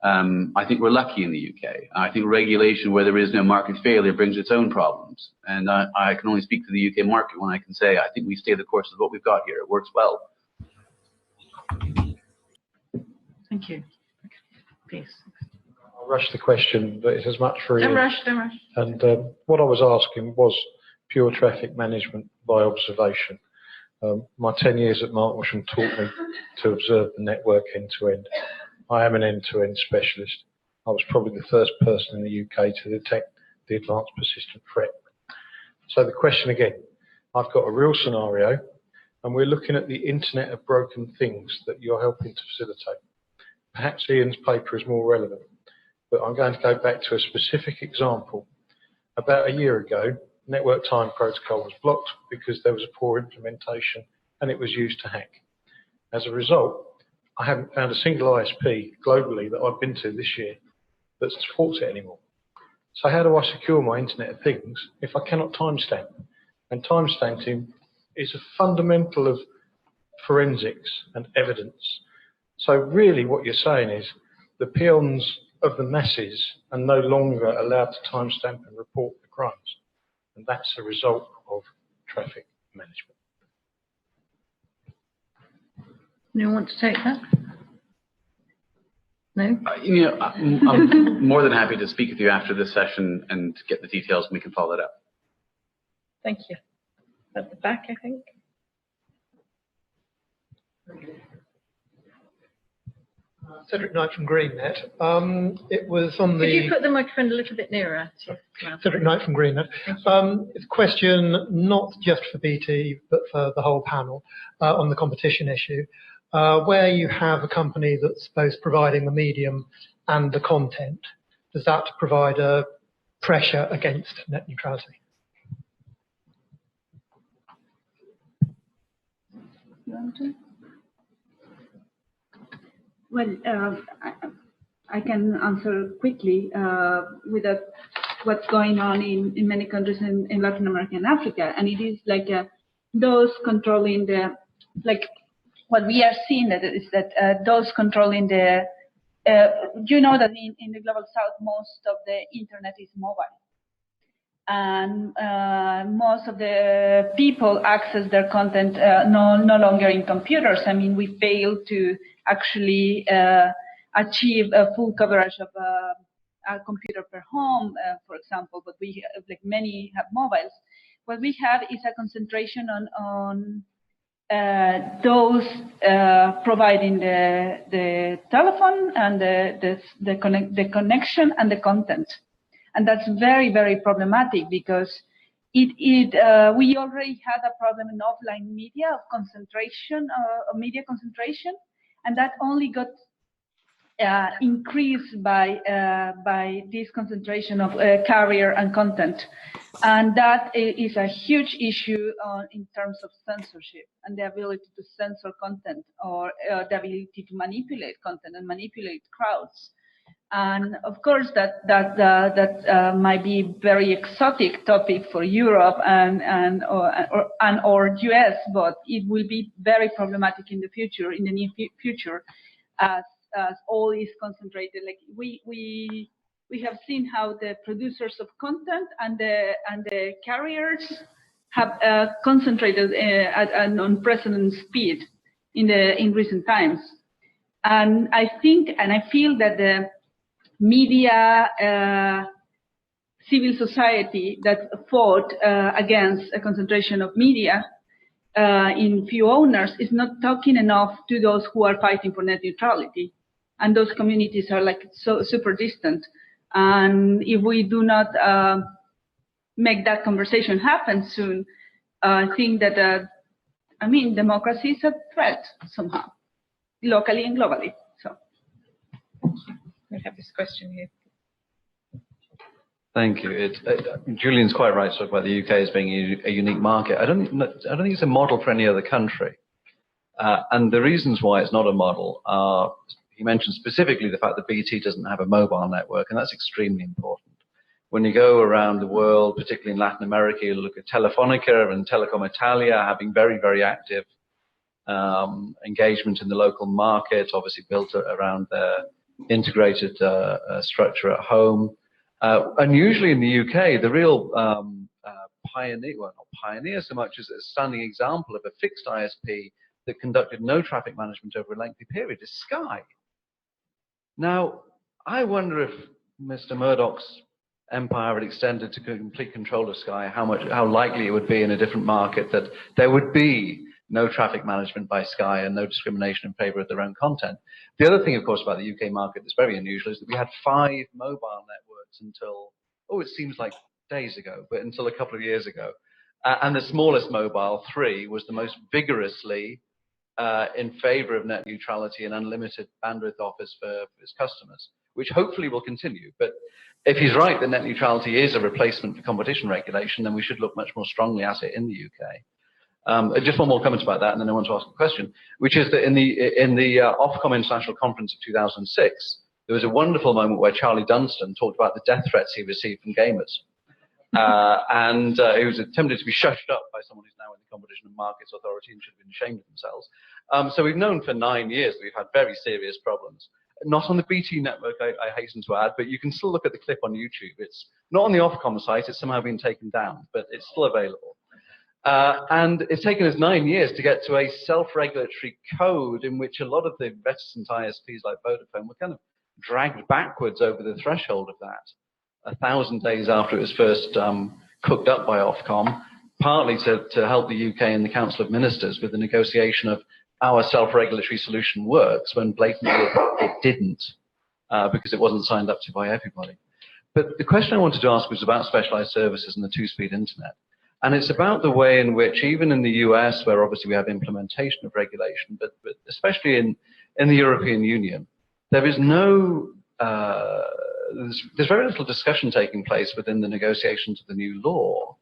I think we're lucky in the UK. I think regulation where there is no market failure brings its own problems. And I can only speak to the UK market when I can say I think we stay the course of what we've got here. It works well. Thank you. Please. I'll rush the question, but it's as much for you. Don't rush, don't rush. And what I was asking was pure traffic management by observation. My 10 years at Mark taught me to observe the network end to end. I am an end-to-end specialist. I was probably the first person in the UK to detect the advanced persistent threat. So the question again, I've got a real scenario, and we're looking at the Internet of Broken Things that you're helping to facilitate. Perhaps Ian's paper is more relevant, but I'm going to go back to a specific example. About a year ago, Network Time Protocol was blocked because there was a poor implementation and it was used to hack. As a result, I haven't found a single ISP globally that I've been to this year that supports it anymore. So how do I secure my Internet of Things if I cannot timestamp? And timestamping is a fundamental of forensics and evidence. So really what you're saying is the peons of the masses are no longer allowed to timestamp and report the crimes. And that's a result of traffic management. You want to take that? No? I'm more than happy to speak with you after this session and get the details, and we can follow it up. Thank you. At the back, I think. Cedric Knight from GreenNet. It was on the... Could you put the microphone a little bit nearer to your mouth? Cedric Knight from GreenNet. It's a question not just for BT, but for the whole panel on the competition issue. Where you have a company that's both providing the medium and the content, does that provide a pressure against net neutrality? Well, I can answer quickly with what's going on in many countries in Latin America and Africa, and it is like those controlling the, like what we are seeing is that those controlling the, you know that in the global south most of the internet is mobile, and most of the people access their content no longer in computers. I mean, we fail to actually achieve a full coverage of a computer per home, for example, but we like many have mobiles. What we have is a concentration on those providing the telephone and the connection and the content. And that's very, very problematic because we already had a problem in offline media of concentration, of media concentration, and that only got increased by this concentration of carrier and content. And that is a huge issue in terms of censorship and the ability to censor content, or the ability to manipulate content and manipulate crowds. And of course, that might be very exotic topic for Europe or US, but it will be very problematic in the future, in the near future, as all is concentrated. Like we have seen how the producers of content and the carriers have concentrated at an unprecedented speed in recent times. And I think and I feel that the media, civil society that fought against a concentration of media in few owners is not talking enough to those who are fighting for net neutrality. And those communities are like so super distant. And if we do not make that conversation happen soon, I think that, I mean, democracy is a threat somehow, locally and globally. So. We have this question here. Thank you. Julian's quite right to talk about the UK as being a unique market. I don't think it's a model for any other country. And the reasons why it's not a model are, he mentioned specifically the fact that BT doesn't have a mobile network, and that's extremely important. When you go around the world, particularly in Latin America, you look at Telefonica and Telecom Italia having very, very active engagement in the local market, obviously built around their integrated structure at home. And usually in the UK, the real pioneer, well, not pioneer so much as a standing example of a fixed ISP that conducted no traffic management over a lengthy period is Sky. Now, I wonder if Mr. Murdoch's empire had extended to complete control of Sky, how likely it would be in a different market that there would be no traffic management by Sky and no discrimination in favor of their own content. The other thing, of course, about the UK market that's very unusual is that we had 5 mobile networks until, it seems like days ago, but until a couple of years ago. And the smallest mobile, 3, was the most vigorously in favor of net neutrality and unlimited bandwidth offers for its customers, which hopefully will continue. But if he's right that net neutrality is a replacement for competition regulation, then we should look much more strongly at it in the UK. Just one more comment about that, and then I want to ask a question, which is that in the Ofcom International Conference of 2006, there was a wonderful moment where Charlie Dunstan talked about the death threats he received from gamers. And he was attempted to be shushed up by someone who's now in the Competition and Markets Authority and should have been ashamed of themselves. So we've known for 9 years that we've had very serious problems. Not on the BT network, I hasten to add, but you can still look at the clip on YouTube. It's not on the Ofcom site, it's somehow been taken down, but it's still available. And it's taken us 9 years to get to a self-regulatory code in which a lot of the reticent ISPs like Vodafone were kind of dragged backwards over the threshold of that 1,000 days after it was first cooked up by Ofcom, partly to help the UK and the Council of Ministers with the negotiation of our self-regulatory solution works when blatantly it didn't, because it wasn't signed up to by everybody. But the question I wanted to ask was about specialized services and the two-speed internet. And it's about the way in which, even in the US, where obviously we have implementation of regulation, but especially in the European Union, there is no, there's very little discussion taking place within the negotiations of the new law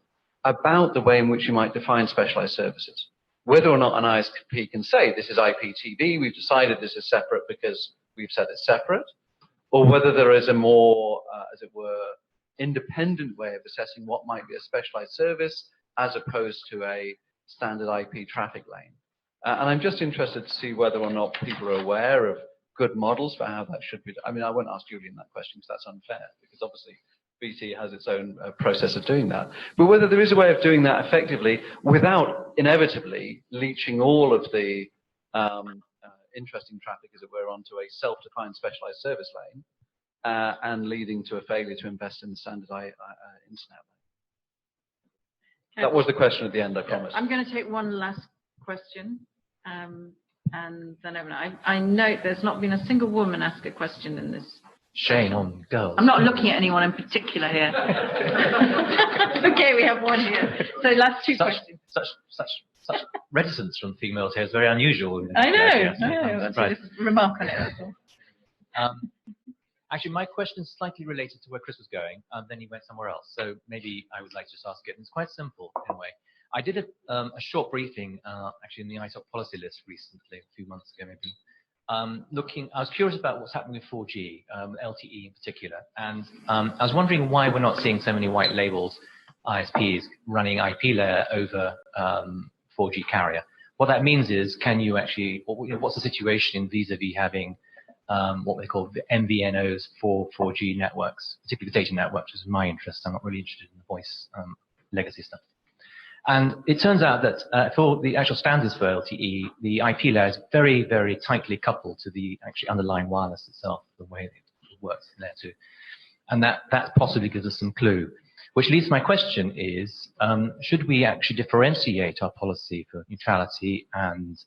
about the way in which you might define specialized services. Whether or not an ISP can say this is IPTV, we've decided this is separate because we've said it's separate, or whether there is a more, as it were, independent way of assessing what might be a specialized service as opposed to a standard IP traffic lane. And I'm just interested to see whether or not people are aware of good models for how that should be. I mean, I won't ask Julian that question because that's unfair, because obviously BT has its own process of doing that. But whether there is a way of doing that effectively without inevitably leaching all of the interesting traffic, as it were, onto a self-defined specialized service lane and leading to a failure to invest in the standard internet. Okay. That was the question at the end, I promise. I'm going to take one last question. And then I note there's not been a single woman ask a question in this. Shame on girls. I'm not looking at anyone in particular here. Okay, we have one here. So last two questions. Such reticence from females here is very unusual. I know. That's a remark on it. That's all. Actually, my question is slightly related to where Chris was going, and then he went somewhere else. So maybe I would like to just ask it. And it's quite simple in a way. I did a short briefing, actually, in the ISOC policy list recently, a few months ago maybe. I was curious about what's happening with 4G, LTE in particular, and I was wondering why we're not seeing so many white labels ISPs running IP layer over 4G carrier. What that means is, can you actually, what's the situation vis-a-vis having what they call the MVNOs for 4G networks, particularly the data networks, which is my interest. I'm not really interested in the voice legacy stuff. And it turns out that for the actual standards for LTE, the IP layer is very, very tightly coupled to the actually underlying wireless itself, the way it works there too. And that possibly gives us some clue. Which leads to my question is, should we actually differentiate our policy for neutrality and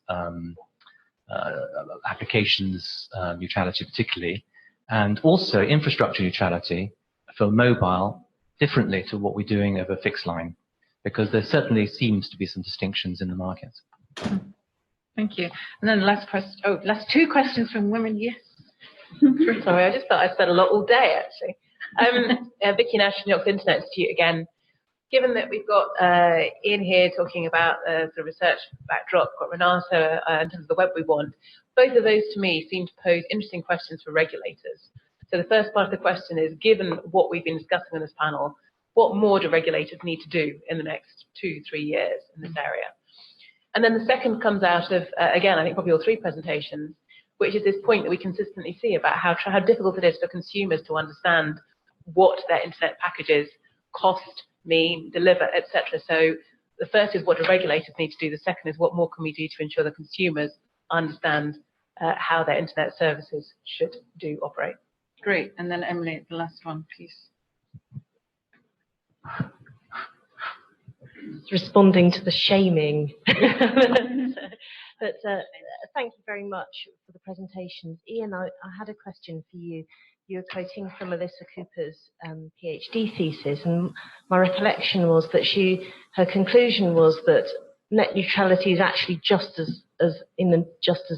applications neutrality particularly, and also infrastructure neutrality for mobile differently to what we're doing over fixed line? Because there certainly seems to be some distinctions in the market. Thank you. And then the last question, last two questions from women, yes. Sorry, I just thought I said a lot all day, actually. Vicky Nash, New York Internet Institute again. Given that we've got Ian here talking about the research backdrop, got Renata in terms of the web we want, both of those to me seem to pose interesting questions for regulators. So the first part of the question is, given what we've been discussing on this panel, what more do regulators need to do in the next 2-3 years in this area? And then the second comes out of, again, I think probably all three presentations, which is this point that we consistently see about how difficult it is for consumers to understand what their internet packages cost, mean, deliver, etc. So the first is what do regulators need to do. The second is what more can we do to ensure that consumers understand how their internet services should operate. Great. And then Emily, the last one, please. Responding to the shaming. But thank you very much for the presentations. Ian, I had a question for you. You were quoting from Alyssa Cooper's PhD thesis, and my recollection was that her conclusion was that net neutrality is actually just as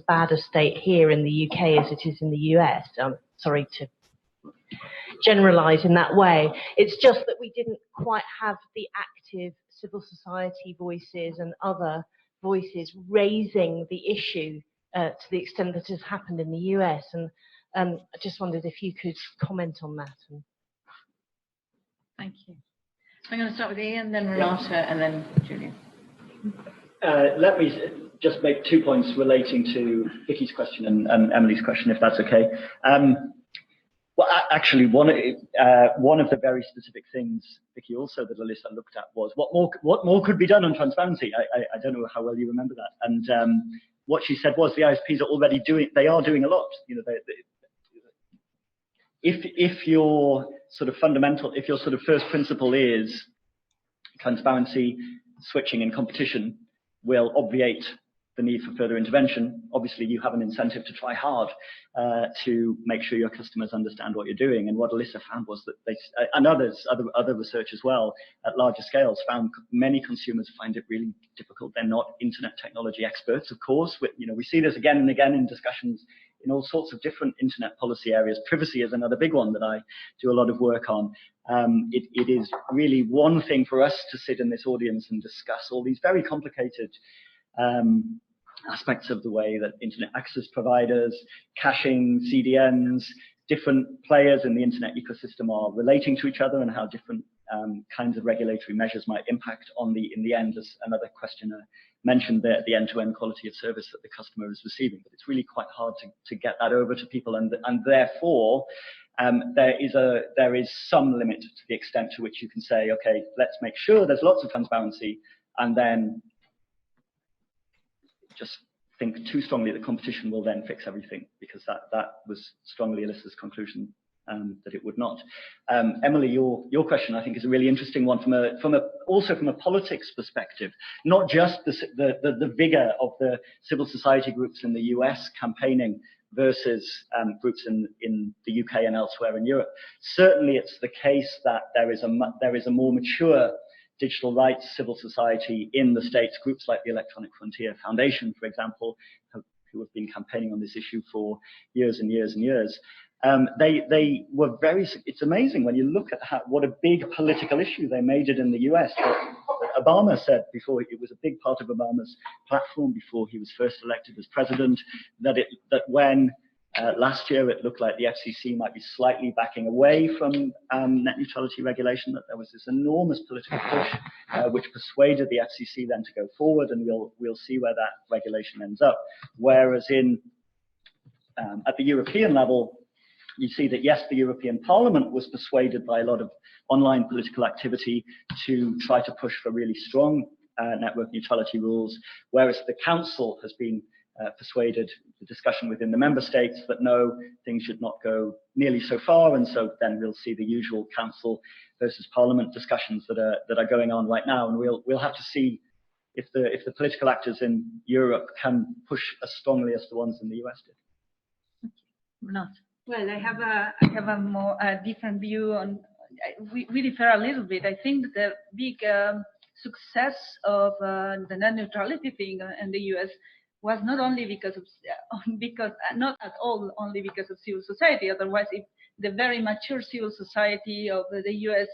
bad a state here in the UK as it is in the US. Sorry to generalize in that way. It's just that we didn't quite have the active civil society voices and other voices raising the issue to the extent that has happened in the US. And I just wondered if you could comment on that. Thank you. I'm going to start with Ian, then Renata, and then Julian. Let me just make 2 points relating to Vicky's question and Emily's question, if that's okay. Well, actually, one of the very specific things, Vicky, also that Alyssa looked at was what more could be done on transparency. I don't know how well you remember that. And what she said was the ISPs are already doing a lot. You know, if your sort of first principle is transparency, switching, and competition will obviate the need for further intervention, obviously you have an incentive to try hard to make sure your customers understand what you're doing. And what Alyssa found was that other research as well at larger scales found many consumers find it really difficult. They're not internet technology experts, of course. We see this again and again in discussions in all sorts of different internet policy areas. Privacy is another big one that I do a lot of work on. It is really one thing for us to sit in this audience and discuss all these very complicated aspects of the way that internet access providers, caching, CDNs, different players in the internet ecosystem are relating to each other, and how different kinds of regulatory measures might impact on in the end, as another questioner mentioned, the end-to-end quality of service that the customer is receiving. But it's really quite hard to get that over to people, and therefore there is some limit to the extent to which you can say, okay, let's make sure there's lots of transparency, and then just think too strongly that competition will then fix everything, because that was strongly Alyssa's conclusion, that it would not. Emily, your question I think is a really interesting one also from a politics perspective, not just the vigor of the civil society groups in the US campaigning versus groups in the UK and elsewhere in Europe. Certainly, it's the case that there is a more mature digital rights civil society in the States, groups like the Electronic Frontier Foundation, for example, who have been campaigning on this issue for years and years and years. They were it's amazing when you look at what a big political issue they made it in the US. Obama said before, it was a big part of Obama's platform before he was first elected as president, that when last year it looked like the FCC might be slightly backing away from net neutrality regulation, that there was this enormous political push which persuaded the FCC then to go forward, and we'll see where that regulation ends up. Whereas at the European level, you see that yes, the European Parliament was persuaded by a lot of online political activity to try to push for really strong network neutrality rules, whereas the Council has been persuaded, the discussion within the member states, that no, things should not go nearly so far. And so then we'll see the usual Council versus Parliament discussions that are going on right now, and we'll have to see if the political actors in Europe can push as strongly as the ones in the US did. Renata. Well, I have a more different view on. We differ a little bit. I think that the big success of the net neutrality thing in the US was not only because not at all only because of civil society. Otherwise, if the very mature civil society of the US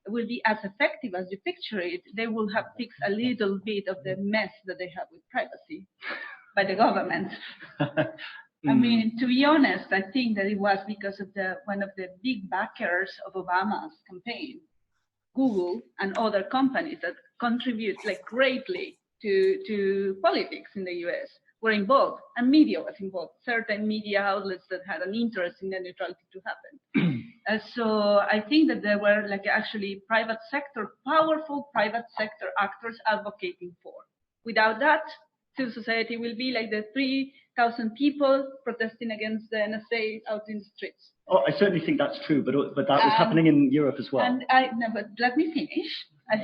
will be as effective as you picture it, they will have fixed a little bit of the mess that they have with privacy by the government. I mean, to be honest, I think that it was because of one of the big backers of Obama's campaign, Google and other companies that contribute greatly to politics in the US were involved, and media was involved. Certain media outlets that had an interest in net neutrality to happen. So I think that there were actually powerful private sector actors advocating for. Without that, civil society will be like the 3,000 people protesting against the NSA out in the streets. Oh, I certainly think that's true, but that was happening in Europe as well. And no, but let me finish. I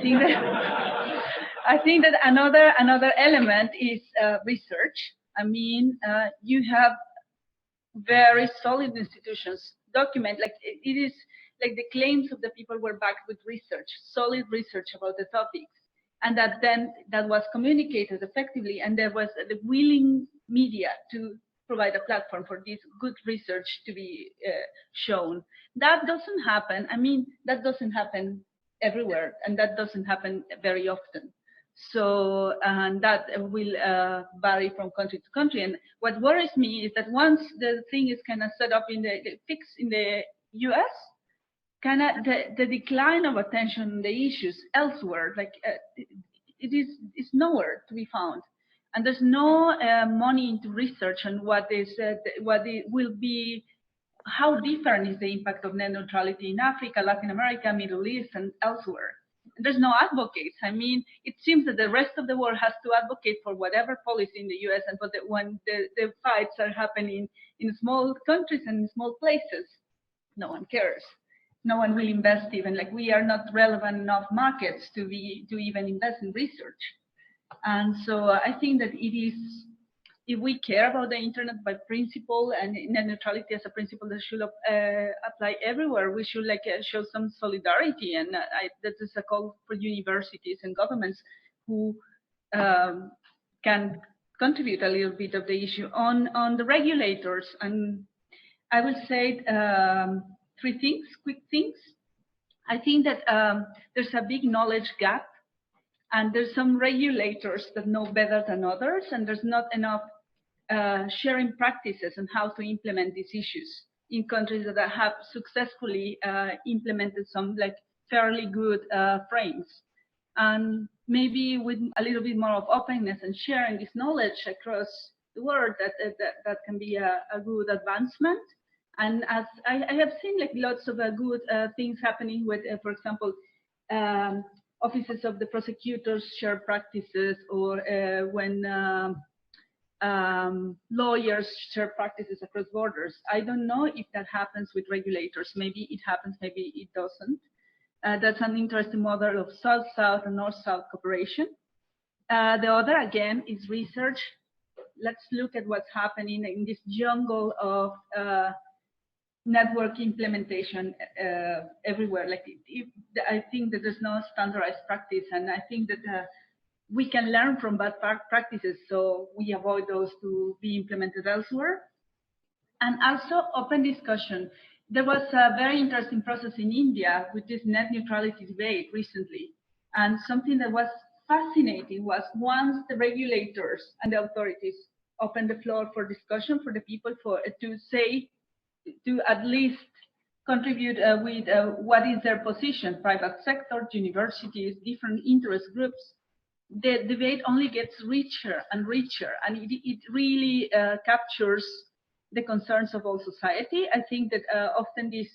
think that another element is research. I mean, you have very solid institutions document, like it is like the claims of the people were backed with research, solid research about the topics, and that was communicated effectively, and there was the willing media to provide a platform for this good research to be shown. That doesn't happen. I mean, that doesn't happen everywhere, and that doesn't happen very often. So, and that will vary from country to country. And what worries me is that once the thing is kind of set up in the fixed in the US, kind of the decline of attention on the issues elsewhere, like it's nowhere to be found. And there's no money into research on what it will be, how different is the impact of net neutrality in Africa, Latin America, Middle East, and elsewhere. There's no advocates. I mean, it seems that the rest of the world has to advocate for whatever policy in the US, and but when the fights are happening in small countries and in small places, no one cares. No one will invest even, like we are not relevant enough markets to even invest in research. And so I think that it is, if we care about the internet by principle and net neutrality as a principle that should apply everywhere, we should show some solidarity. And that is a call for universities and governments who can contribute a little bit of the issue on the regulators. And I will say quick things. I think that there's a big knowledge gap, and there's some regulators that know better than others, and there's not enough sharing practices on how to implement these issues in countries that have successfully implemented some fairly good frames. And maybe with a little bit more of openness and sharing this knowledge across the world, that can be a good advancement. And as I have seen lots of good things happening with, for example, offices of the prosecutors share practices, or when lawyers share practices across borders. I don't know if that happens with regulators. Maybe it happens, maybe it doesn't. That's an interesting model of South-South and North-South cooperation. The other, again, is research. Let's look at what's happening in this jungle of network implementation everywhere. I think that there's no standardized practice, and I think that we can learn from bad practices, so we avoid those to be implemented elsewhere. And also open discussion. There was a very interesting process in India with this net neutrality debate recently, and something that was fascinating was once the regulators and the authorities opened the floor for discussion for the people to at least contribute with what is their position, private sector, universities, different interest groups, the debate only gets richer and richer, and it really captures the concerns of all society. I think that often these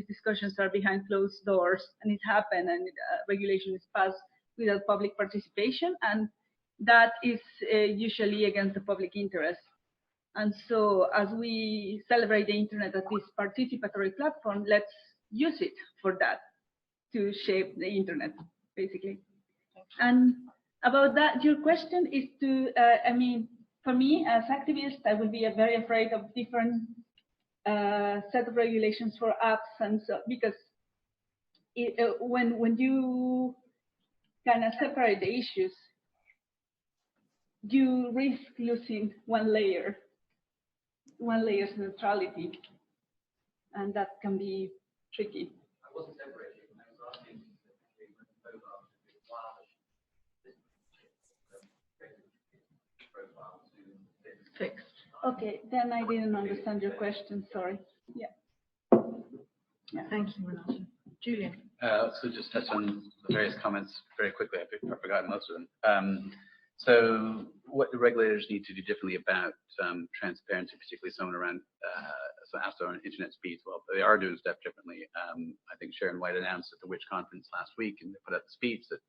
discussions are behind closed doors, and it happens, and regulation is passed without public participation, and that is usually against the public interest. And so as we celebrate the internet as this participatory platform, let's use it for that, to shape the internet, basically. And about that, your question is to, I mean, for me as activist, I would be very afraid of different set of regulations for apps, and so, because when you kind of separate the issues, you risk losing one layer's neutrality, and that can be tricky. I wasn't separating. I was asking fixed. Okay, then I didn't understand your question. Sorry. Yeah. Thank you, Renata. Julian. So just touch on the various comments very quickly. I've forgotten most of them. So what the regulators need to do differently about transparency, particularly someone around on internet speeds, well, they are doing stuff differently. I think Sharon White announced at the Witch conference last week, and they put out the speeds that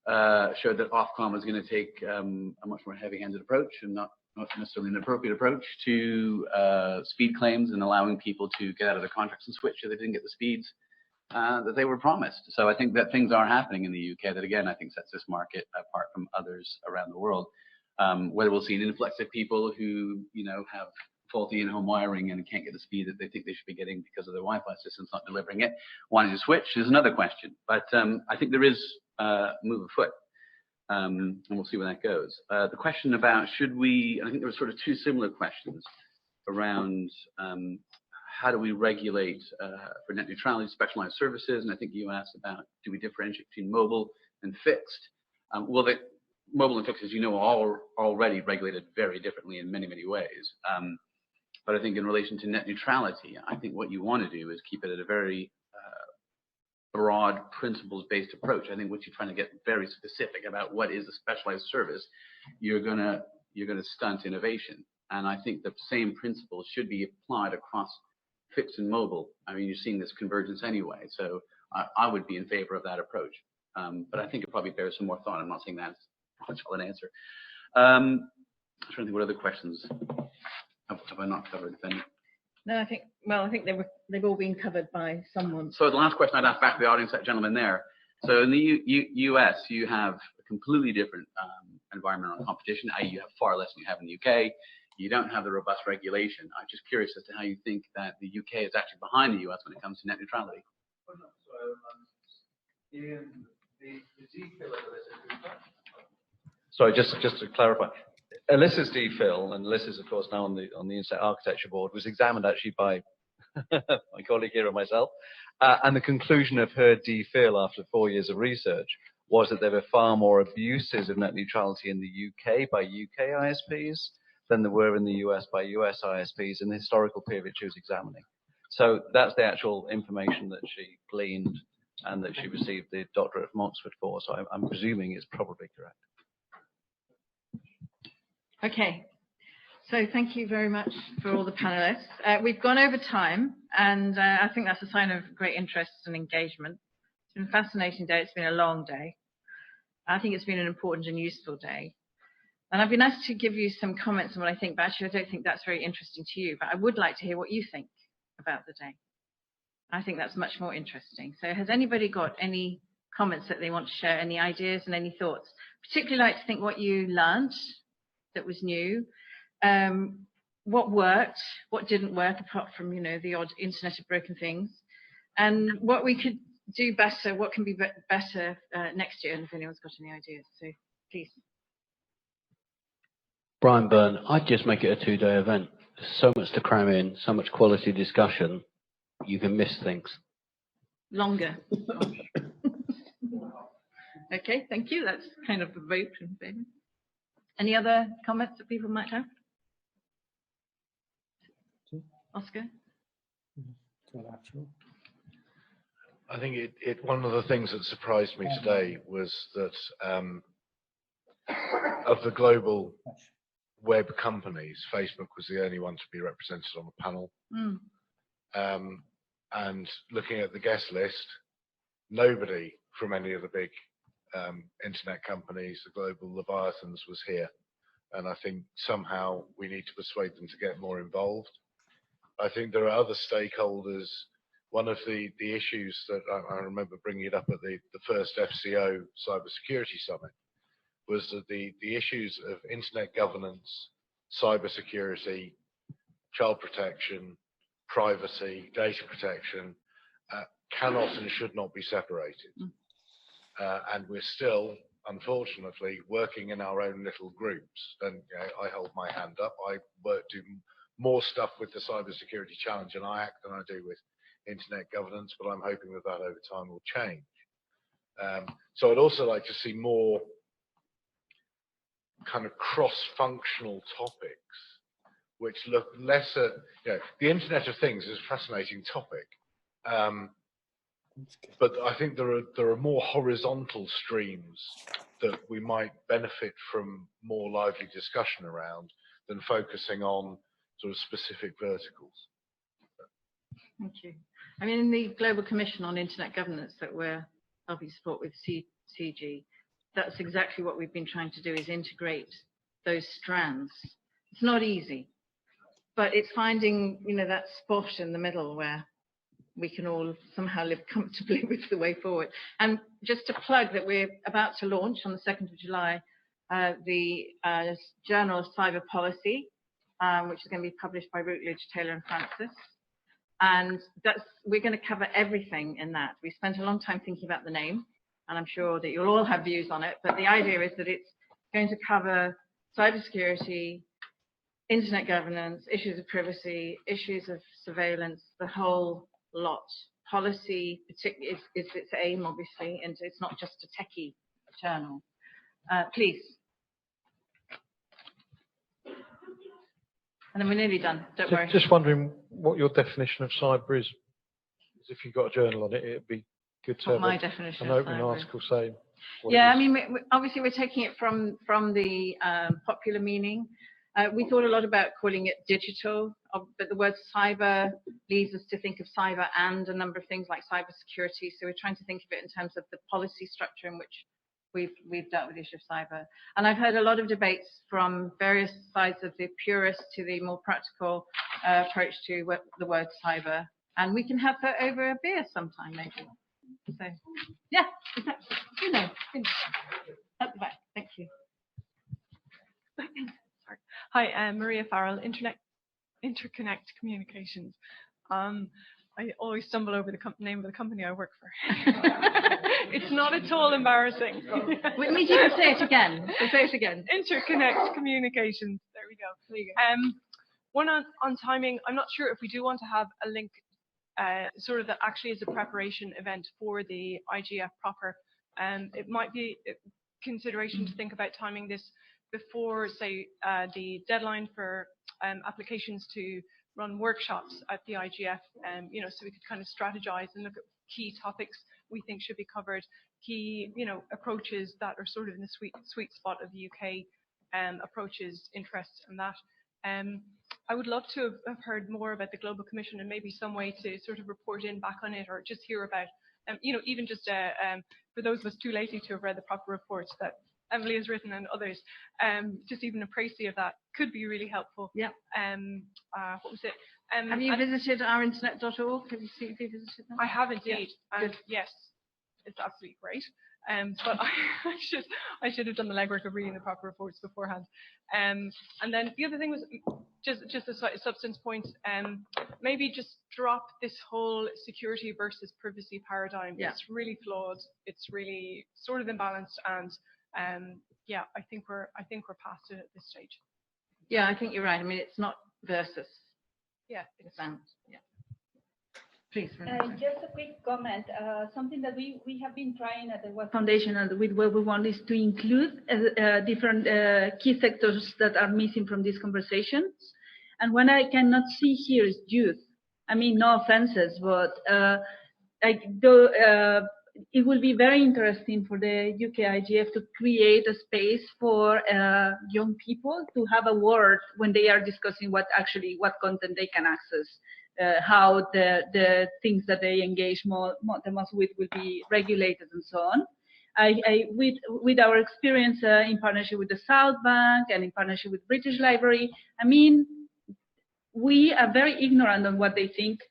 showed that Ofcom was going to take a much more heavy-handed approach and not necessarily an appropriate approach to speed claims and allowing people to get out of their contracts and switch if they didn't get the speeds that they were promised. So I think that things are happening in the UK that, again, I think sets this market apart from others around the world. Whether we'll see an influx of people who, have faulty in-home wiring and can't get the speed that they think they should be getting because of their Wi-Fi system's not delivering it, wanting to switch is another question. But I think there is a move afoot, and we'll see where that goes. The question about I think there were sort of two similar questions around how do we regulate for net neutrality specialized services, and I think you asked about do we differentiate between mobile and fixed. Well, the mobile and fixed, as you know, are already regulated very differently in many, many ways. But I think in relation to net neutrality, I think what you want to do is keep it at a very broad principles-based approach. I think what you're trying to get very specific about what is a specialized service, you're gonna stunt innovation. And I think the same principles should be applied across fixed and mobile. I mean, you're seeing this convergence anyway, so I would be in favor of that approach. But I think it probably bears some more thought. I'm not saying that's much of an answer. I'm trying to think what other questions have I not covered, if any? No, I think they've all been covered by someone. So the last question I'd ask back to the audience, that gentleman there. So in the US, you have a completely different environment on competition, i.e. you have far less than you have in the UK. You don't have the robust regulation. I'm just curious as to how you think that the UK is actually behind the US when it comes to net neutrality. Sorry, just to clarify, Alyssa's DPhil, and Alyssa's of course now on the Internet Architecture Board, was examined actually by my colleague here and myself, and the conclusion of her DPhil after 4 years of research was that there were far more abuses of net neutrality in the UK by UK ISPs than there were in the US by US ISPs in the historical period she was examining. So that's the actual information that she gleaned and that she received the doctorate from Oxford for. So I'm presuming it's probably correct. Okay, so thank you very much for all the panelists. We've gone over time, and I think that's a sign of great interest and engagement. It's been a fascinating day. It's been a long day. I think it's been an important and useful day. And I've been asked to give you some comments on what I think, but actually I don't think that's very interesting to you, but I would like to hear what you think about the day. I think that's much more interesting. So has anybody got any comments that they want to share, any ideas and any thoughts? Particularly like to think what you learned that was new, what worked, what didn't work apart from, the odd internet of broken things, and what we could do better, what can be better next year, and if anyone's got any ideas. So please. Brian Byrne, I'd just make it a 2-day event. There's so much to cram in, so much quality discussion, you can miss things. Longer. Okay, thank you. That's kind of a vote in favor. Any other comments that people might have? Oscar? I think one of the things that surprised me today was that of the global web companies, Facebook was the only one to be represented on the panel. And looking at the guest list, nobody from any of the big internet companies, the global leviathans, was here. And I think somehow we need to persuade them to get more involved. I think there are other stakeholders. One of the issues that I remember bringing it up at the first FCO Cybersecurity Summit was that the issues of internet governance, cybersecurity, child protection, privacy, data protection cannot and should not be separated. And we're still, unfortunately, working in our own little groups. And I hold my hand up. I do more stuff with the cybersecurity challenge and IAC than I do with internet governance, but I'm hoping that over time will change. So I'd also like to see more kind of cross-functional topics, which look less at, the Internet of Things is a fascinating topic. But I think there are more horizontal streams that we might benefit from more lively discussion around than focusing on sort of specific verticals. Thank you. I mean, in the Global Commission on Internet Governance that we're helping support with CG, that's exactly what we've been trying to do, is integrate those strands. It's not easy, but it's finding, that spot in the middle where we can all somehow live comfortably with the way forward. And just to plug that we're about to launch on the 2nd of July, the Journal of Cyber Policy, which is going to be published by Routledge, Taylor and Francis. And we're going to cover everything in that. We spent a long time thinking about the name, and I'm sure that you'll all have views on it, but the idea is that it's going to cover cybersecurity, internet governance, issues of privacy, issues of surveillance, the whole lot. Policy particularly is its aim, obviously, and it's not just a techie journal. Please. And then we're nearly done, don't worry. Just wondering what your definition of cyber is. If you've got a journal on it, it'd be good to have my definition an of opening cyber. article saying. Yeah, I mean, obviously we're taking it from the popular meaning. We thought a lot about calling it digital, but the word cyber leads us to think of cyber and a number of things like cybersecurity. So we're trying to think of it in terms of the policy structure in which we've dealt with the issue of cyber. And I've heard a lot of debates from various sides of the purist to the more practical approach to the word cyber. And we can have that over a beer sometime, maybe. So, yeah, exactly. At the back. Thank you. Sorry. Hi, I'm Maria Farrell, Interconnect Communications. I always stumble over the name of the company I work for. It's not at all embarrassing. We need you to say it again. Say it again. Interconnect Communications. There we go. There you go. One on timing. I'm not sure if we do want to have a link, sort of that actually is a preparation event for the IGF proper. It might be a consideration to think about timing this before, say, the deadline for applications to run workshops at the IGF, so we could kind of strategize and look at key topics we think should be covered, key, approaches that are sort of in the sweet spot of the UK approaches, interests, and that. I would love to have heard more about the Global Commission and maybe some way to sort of report in back on it, or just hear about, even just for those of us too lazy to have read the proper reports that Emily has written and others, just even a précis of that could be really helpful. Yeah. What was it? Have you visited ourinternet.org? Have you visited that? I have indeed. Yeah. Yes, it's absolutely great. But I should have done the legwork of reading the proper reports beforehand. And then the other thing was just a substance point. Maybe just drop this whole security versus privacy paradigm. Yeah. It's really flawed. It's really sort of imbalanced, and yeah, I think we're past it at this stage. Yeah, I think you're right. I mean, it's not versus. Yeah, it's balanced. Yeah. Please. Just a quick comment. Something that we have been trying at the World Foundation and with what we want is to include different key sectors that are missing from these conversations. And one I cannot see here is youth. I mean, no offenses, but it will be very interesting for the UK IGF to create a space for young people to have a word when they are discussing what content they can access, how the things that they engage the most with will be regulated and so on. With our experience in partnership with the South Bank and in partnership with British Library, I mean, we are very ignorant on what they think.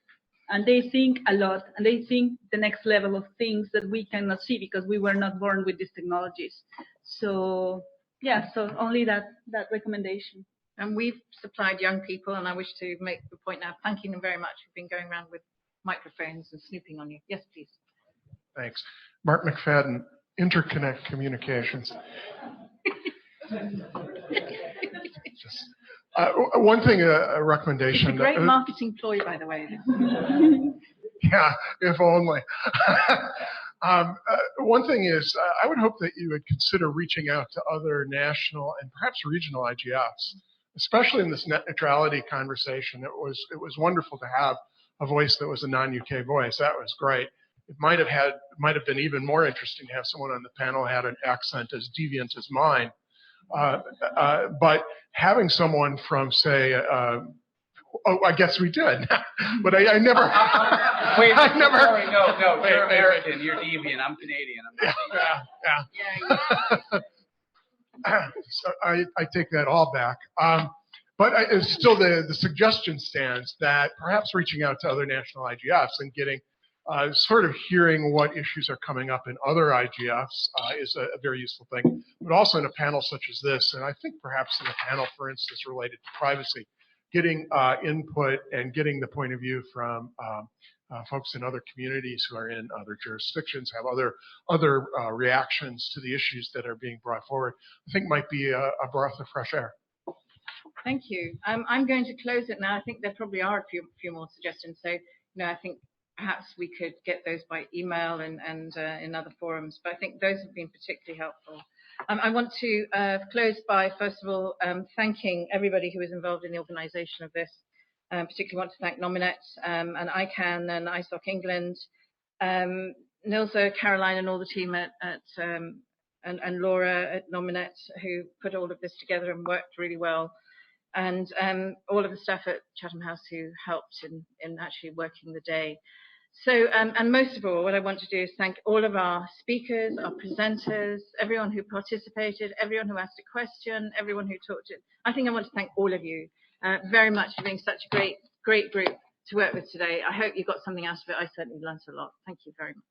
And they think a lot, and they think the next level of things that we cannot see because we were not born with these technologies. So yeah, so only that recommendation. And we've supplied young people, and I wish to make the point now, thanking them very much for being going around with microphones and snooping on you. Yes, please. Thanks. Mark McFadden, Interconnect Communications. One thing, a recommendation. It's a great marketing ploy, by the way. Yeah, if only. One thing is, I would hope that you would consider reaching out to other national and perhaps regional IGFs, especially in this net neutrality conversation. It was wonderful to have a voice that was a non-UK voice. That was great. It might have been even more interesting to have someone on the panel who had an accent as deviant as mine. But having someone from, say, I guess we did. But I never. Wait, I never. Sorry, no. You're American. You're deviant. I'm Canadian. So I take that all back. But it's still the suggestion stands that perhaps reaching out to other national IGFs and getting sort of hearing what issues are coming up in other IGFs is a very useful thing. But also in a panel such as this, and I think perhaps in a panel, for instance, related to privacy, getting input and getting the point of view from folks in other communities who are in other jurisdictions, have other reactions to the issues that are being brought forward, I think might be a breath of fresh air. Thank you. I'm going to close it now. I think there probably are a few more suggestions. So, I think perhaps we could get those by email and in other forums. But I think those have been particularly helpful. I want to close by, first of all, thanking everybody who was involved in the organisation of this. Particularly want to thank Nominet and ICANN and ISOC England, Nilsa, Caroline, and all the team and Laura at Nominet, who put all of this together and worked really well. And all of the staff at Chatham House who helped in actually working the day. So, and most of all, what I want to do is thank all of our speakers, our presenters, everyone who participated, everyone who asked a question, everyone who talked to. I think I want to thank all of you very much for being such a great group to work with today. I hope you got something out of it. I certainly learned a lot. Thank you very much.